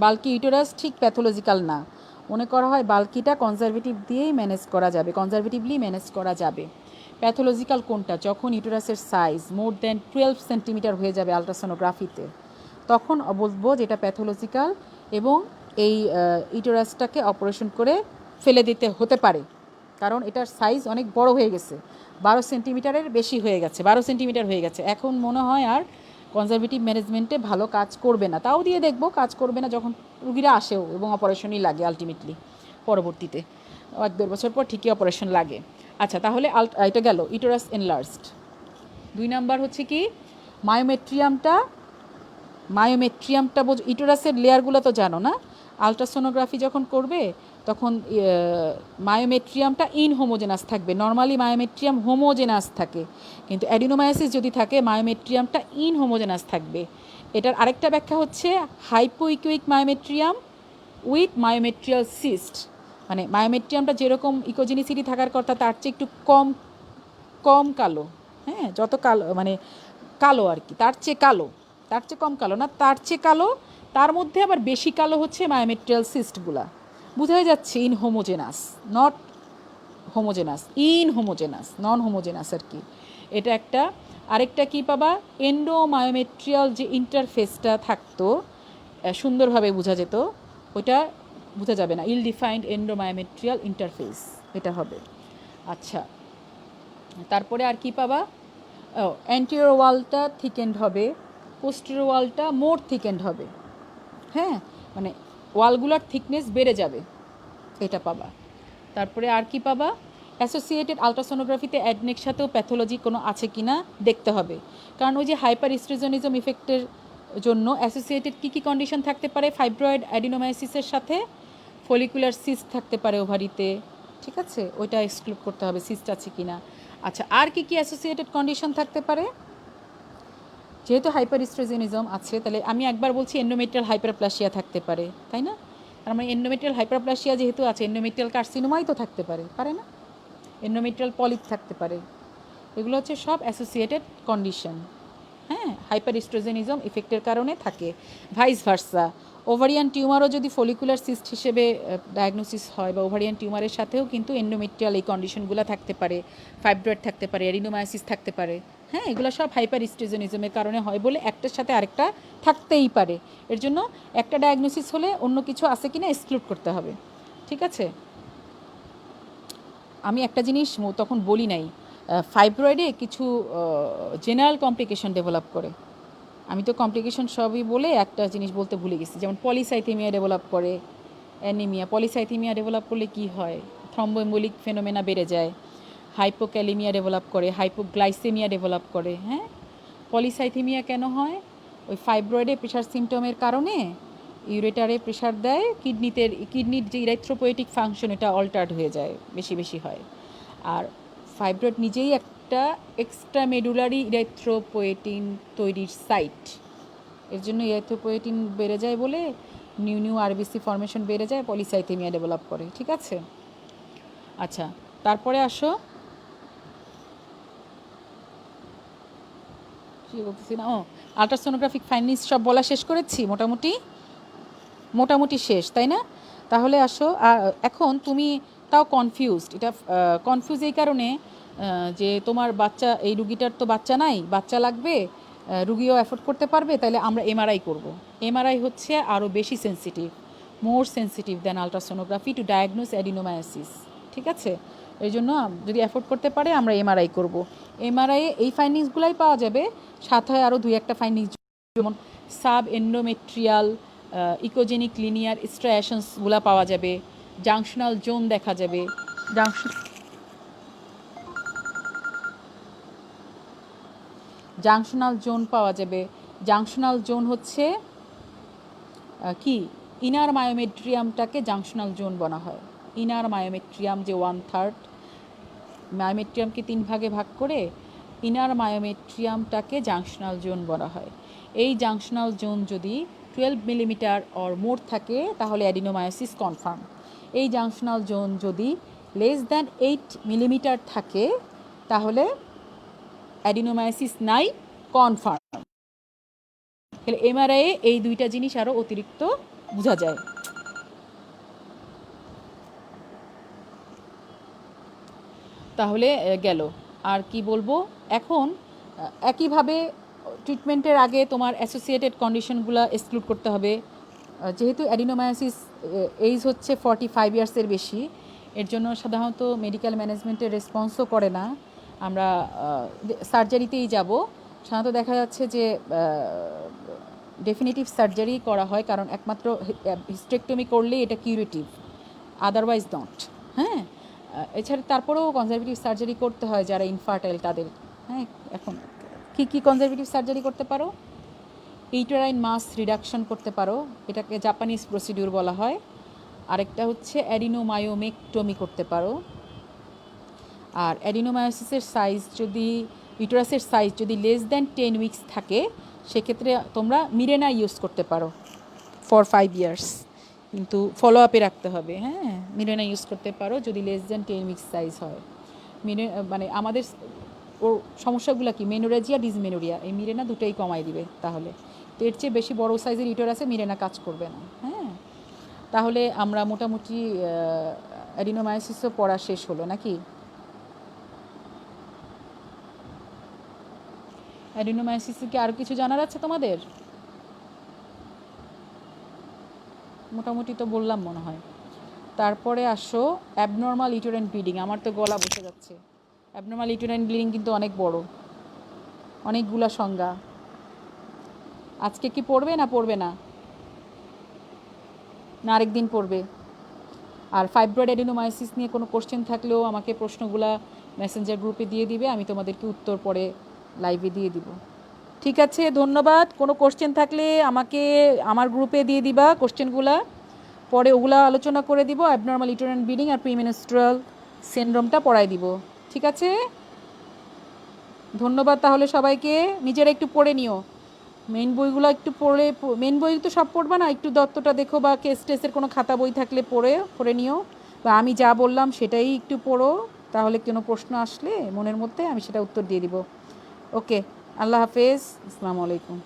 বাল্কি ইউটেরাস ঠিক প্যাথোলজিক্যাল না, মনে করা হয় বাল্কিটা কনজারভেটিভলি ম্যানেজ করা যাবে। প্যাথোলজিক্যাল কোনটা? যখন ইউটেরাসের সাইজ মোর দ্যান 12 সেন্টিমিটার হয়ে যাবে আলট্রাসোনোগ্রাফিতে, তখন বলবো যে এটা প্যাথোলজিক্যাল এবং এই ইউটেরাসটাকে অপারেশন করে ফেলে দিতে হতে পারে, কারণ এটার সাইজ অনেক বড় হয়ে গেছে, 12 সেন্টিমিটারের বেশি হয়ে গেছে, 12 সেন্টিমিটার হয়ে গেছে, এখন মনে হয় আর কনজারভেটিভ ম্যানেজমেন্টে ভালো কাজ করবে না। তাও দিয়ে দেখবো কাজ করবে না যখন রুগীরা আসেও এবং অপারেশনই লাগে আলটিমেটলি, পরবর্তীতে 1-2 বছর পর ঠিকই অপারেশন লাগে। আচ্ছা, তাহলে এটা গেল ইউটেরাস এনলার্জড। 2 নাম্বার হচ্ছে কি মায়োমেট্রিয়ামটা ইউটেরাসের লেয়ারগুলো তো জানো না, আলট্রাসোনোগ্রাফি যখন করবে তখন মায়োমেট্রিয়ামটা ইনহোমোজেনাস থাকবে। নর্মালি মায়োমেট্রিয়াম হোমোজেনাস থাকে, কিন্তু অ্যাডিনোমায়োসিস যদি থাকে মায়োমেট্রিয়ামটা ইনহোমোজেনাস থাকবে। এটার আরেকটা ব্যাখ্যা হচ্ছে হাইপোইকুইক মায়োমেট্রিয়াম উইথ মায়োমেট্রিয়াল সিস্ট, মানে মায়োমেট্রিয়ামটা যেরকম ইকোজেনিসিটি থাকার কথা তার চেয়ে একটু কম কালো, হ্যাঁ, যত কালো মানে কালো আর কি, তার চেয়ে কম কালো না, তার চেয়ে কালো, তার মধ্যে আবার বেশি কালো হচ্ছে মায়োমেট্রিয়াল সিস্টগুলা। বোঝাই যাচ্ছে ইনহোমোজেনাস, নট হোমোজেনাস, ইনহোমোজেনাস, নন হোমোজেনাস আর কি, এটা একটা। আরেকটা কি পাবা, এন্ডোমায়োমেট্রিয়াল যে ইন্টারফেসটা থাকতো সুন্দরভাবে বোঝা যেত, ওইটা বোঝা যাবে না, ইল ডিফাইন্ড এন্ডোমায়োমেট্রিয়াল ইন্টারফেস, এটা হবে। আচ্ছা, তারপরে আর কি পাবা, অ্যান্টিরিয়র ওয়ালটা থিকেন্ড হবে, পোস্টেরিয়র ওয়ালটা মোর থিকেন্ড হবে, হ্যাঁ, মানে ওয়ালগুলোর থিকনেস বেড়ে যাবে, এটা পাবা। তারপরে আর কি পাবা, অ্যাসোসিয়েটেড আলট্রাসোনোগ্রাফিতে অ্যাডনেক্স সাথেও প্যাথোলজি কোনো আছে কি না দেখতে হবে, কারণ ওই যে হাইপার স্ট্রেজনিজম ইফেক্টের জন্য অ্যাসোসিয়েটেড কী কী কন্ডিশন থাকতে পারে, ফাইব্রয়েড অ্যাডিনোমায়োসিসের সাথে ফলিকুলার সিস্ট থাকতে পারে ওভারিতে, ঠিক আছে? ওইটা এক্সক্লুড করতে হবে সিস্ট আছে কি না। আচ্ছা, আর কি কি অ্যাসোসিয়েটেড কন্ডিশন থাকতে পারে? যেহেতু হাইপার স্ট্রেজনিজম আছে, তাহলে আমি একবার বলছি এন্ডোমেট্রিয়াল হাইপারপ্লাসিয়া থাকতে পারে, তাই না? তার মানে এন্ডোমেট্রিয়াল হাইপারপ্লাসিয়া যেহেতু আছে, এন্ডোমেট্রিয়াল কার্সিনোমাই তো থাকতে পারে না? এন্ডোমেট্রিয়াল পলিপ থাকতে পারে, এগুলো হচ্ছে সব অ্যাসোসিয়েটেড কন্ডিশন। হ্যাঁ, হাইপার ইস্ট্রোজেনিজম ইফেক্টের কারণে থাকে। ভাইস ভার্সা, ওভারিয়ান টিউমারও যদি ফলিকুলার সিস্ট হিসেবে ডায়াগনোসিস হয় বা ওভারিয়ান টিউমারের সাথেও কিন্তু এন্ডোমেট্রিয়াল এই কন্ডিশনগুলো থাকতে পারে, ফাইব্রয়েড থাকতে পারে, এরিনোমায়াসিস থাকতে পারে। হ্যাঁ, এগুলো সব হাইপার ইস্ট্রোজেনিজমের কারণে হয় বলে একটার সাথে আরেকটা থাকতেই পারে। এর জন্য একটা ডায়াগনোসিস হলে অন্য কিছু আছে কিনা এক্সক্লুড করতে হবে। ঠিক আছে, আমি একটা জিনিস তখন বলি নাই, ফাইব্রয়েডে কিছু জেনারেল কমপ্লিকেশন ডেভেলপ করে। আমি তো কমপ্লিকেশন সবই বলে একটা জিনিস বলতে ভুলে গেছি, যেমন পলিসাইথেমিয়া ডেভেলপ করে, অ্যানিমিয়া। পলিসাইথেমিয়া ডেভেলপ করলে কি হয়? থ্রম্বোএম্বোলিক ফেনোমেনা বেড়ে যায়, হাইপোক্যালেমিয়া ডেভেলপ করে, হাইপোগ্লাইসেমিয়া ডেভেলপ করে। হ্যাঁ, পলিসাইথেমিয়া কেন হয়? ওই ফাইব্রয়েডে প্রেশার সিমটমের কারণে ইউরেটারে প্রেশার দেয়, কিডনির যে ইরাইথ্রোপোয়েটিক ফাংশন এটা অল্টার্ড হয়ে যায়, বেশি বেশি হয়। আর ফাইব্রয়েড নিজেই একটা এক্সট্রা মেডুলারি ইরাইথ্রোপোয়েটিন তৈরির সাইট। এর জন্য ইরাইথ্রোপোয়েটিন বেড়ে যায় বলে নিউ আরবিসি ফর্মেশন বেড়ে যায়, পলিসাইথেমিয়া ডেভেলপ করে। ঠিক আছে, আচ্ছা, তারপরে আসো, কী বলতেছি না, আলট্রাসোনোগ্রাফিক ফাইন্ডিংস সব বলা শেষ করেছি, মোটামুটি শেষ, তাই না? তাহলে আসো, এখন তুমি তাও কনফিউজড। এটা কনফিউজ এই কারণে যে তোমার বাচ্চা, এই রুগীটার তো বাচ্চা নাই, বাচ্চা লাগবে, রুগীও অ্যাফোর্ড করতে পারবে, তাহলে আমরা এমআরআই করব। এমআরআই হচ্ছে আরও বেশি sensitive, more sensitive than ultrasonography to diagnose adenomyosis. ঠিক আছে, এই জন্য যদি অ্যাফোর্ড করতে পারে আমরা এমআরআই করব। এমআরআইয়ে এই ফাইন্ডিংসগুলাই পাওয়া যাবে, সাথে আরও 2-1টা ফাইন্ডিংস, যেমন সাব এন্ডোমেট্রিয়াল ইকোজেনিক লিনিয়ার স্ট্রায়াশনসগুলো পাওয়া যাবে, জাংশনাল জোন দেখা যাবে। জাংশনাল জোন পাওয়া যাবে। জাংশনাল জোন হচ্ছে কি, ইনার মায়োমেট্রিয়ামটাকে জাংশনাল জোন বলা হয়। ইনার মায়োমেট্রিয়াম যে 1/3, মায়োমেট্রিয়ামকে 3 ভাগে ভাগ করে ইনার মায়োমেট্রিয়ামটাকে জাংশনাল জোন বলা হয়। এই জাংশনাল জোন যদি 12 মিলিমিটার অর মোর থাকে তাহলে অ্যাডিনোমায়োসিস কনফার্ম। এই জাংশনাল জোন যদি লেস দ্যান 8 মিলিমিটার থাকে তাহলে অ্যাডিনোমায়োসিস নাই, কনফার্ম। তাহলে এমআরআইয়ে এই 2টা জিনিস আরও অতিরিক্ত বোঝা যায়। তাহলে গেল, আর কি বলবো এখন, একইভাবে ট্রিটমেন্টের আগে তোমার অ্যাসোসিয়েটেড কন্ডিশনগুলো এক্সক্লুড করতে হবে। যেহেতু অ্যাডিনোমায়োসিস এইজ হচ্ছে 45 ইয়ার্সের বেশি, এর জন্য সাধারণত মেডিকেল ম্যানেজমেন্টের রেসপন্সও করে না, আমরা সার্জারিতেই যাব। সাধারণত দেখা যাচ্ছে যে ডেফিনিটিভ সার্জারি করা হয়, কারণ একমাত্র হিস্টেক্টমি করলেই এটা কিউরেটিভ, আদারওয়াইজ নট। হ্যাঁ, এছাড়া তারপরেও কনজারভেটিভ সার্জারি করতে হয় যারা ইনফার্টাইল তাদের। হ্যাঁ, এখন কী কনজারভেটিভ সার্জারি করতে পারো? ইউটেরাইন মাস রিডাকশন করতে পারো, এটাকে জাপানিজ প্রসিডিউর বলা হয়। আরেকটা হচ্ছে অ্যাডিনোমায়োমেক্টমি করতে পারো। আর অ্যাডিনোমায়োসিসের সাইজ যদি, ইউটেরাসের সাইজ যদি লেস দ্যান 10 উইকস থাকে সেক্ষেত্রে তোমরা মিরেনা ইউজ করতে পারো ফর 5 ইয়ার্স, কিন্তু ফলো আপে রাখতে হবে। হ্যাঁ, মিরেনা ইউজ করতে পারো যদি লেস দ্যান 10 উইকস সাইজ হয়। মানে আমাদের ওর সমস্যাগুলো কি, মেনোরেজিয়া, ডিসমেনোরিয়া, এই মিরেনা দুটোই কমাই দিবে। তাহলে তো এর চেয়ে বেশি বড় সাইজের ইউটেরাসে মিরেনা কাজ করবে না। হ্যাঁ, তাহলে আমরা মোটামুটি অ্যাডিনোমায়োসিসও পড়া শেষ হলো নাকি? অ্যাডিনোমায়োসিসে কি আরও কিছু জানার আছে তোমাদের? মোটামুটি তো বললাম মনে হয়। তারপরে আসো অ্যাবনর্মাল ইউটেরাইন ব্লিডিং। আমার তো গলা বসে যাচ্ছে। অ্যাবনর্মাল ইউটেরাইন ব্লিডিং কিন্তু অনেক বড়, অনেকগুলা সংজ্ঞা। আজকে কি পড়বে না পড়বে না? না আরেকদিন পড়বে? আর ফাইব্রয়েড অ্যাডিনোমায়োসিস নিয়ে কোনো কোশ্চেন থাকলেও আমাকে প্রশ্নগুলা মেসেঞ্জার গ্রুপে দিয়ে দিবে, আমি তোমাদেরকে উত্তর পরে লাইভে দিয়ে দিব। ঠিক আছে, ধন্যবাদ। কোনো কোশ্চেন থাকলে আমাকে আমার গ্রুপে দিয়ে দিবা কোশ্চেনগুলা, পরে ওগুলা আলোচনা করে দিব। অ্যাবনর্মাল ইউটেরাইন ব্লিডিং আর প্রিমেনস্ট্রুয়াল সিনড্রোমটা পড়াই দিব। ঠিক আছে, ধন্যবাদ। তাহলে সবাইকে নিজেরা একটু পড়ে নিও, মেন বইগুলো একটু পড়ে, মেন বই তো সব পড়বা না, একটু দত্তটা দেখো, বা কেস টেসের কোনো খাতা বই থাকলে পড়ে নিও, বা আমি যা বললাম সেটাই একটু পড়ো, তাহলে কোনো প্রশ্ন আসলে মনের মধ্যে আমি সেটা উত্তর দিয়ে দিব। ওকে, আল্লাহ হাফেজ, আসসালামু আলাইকুম।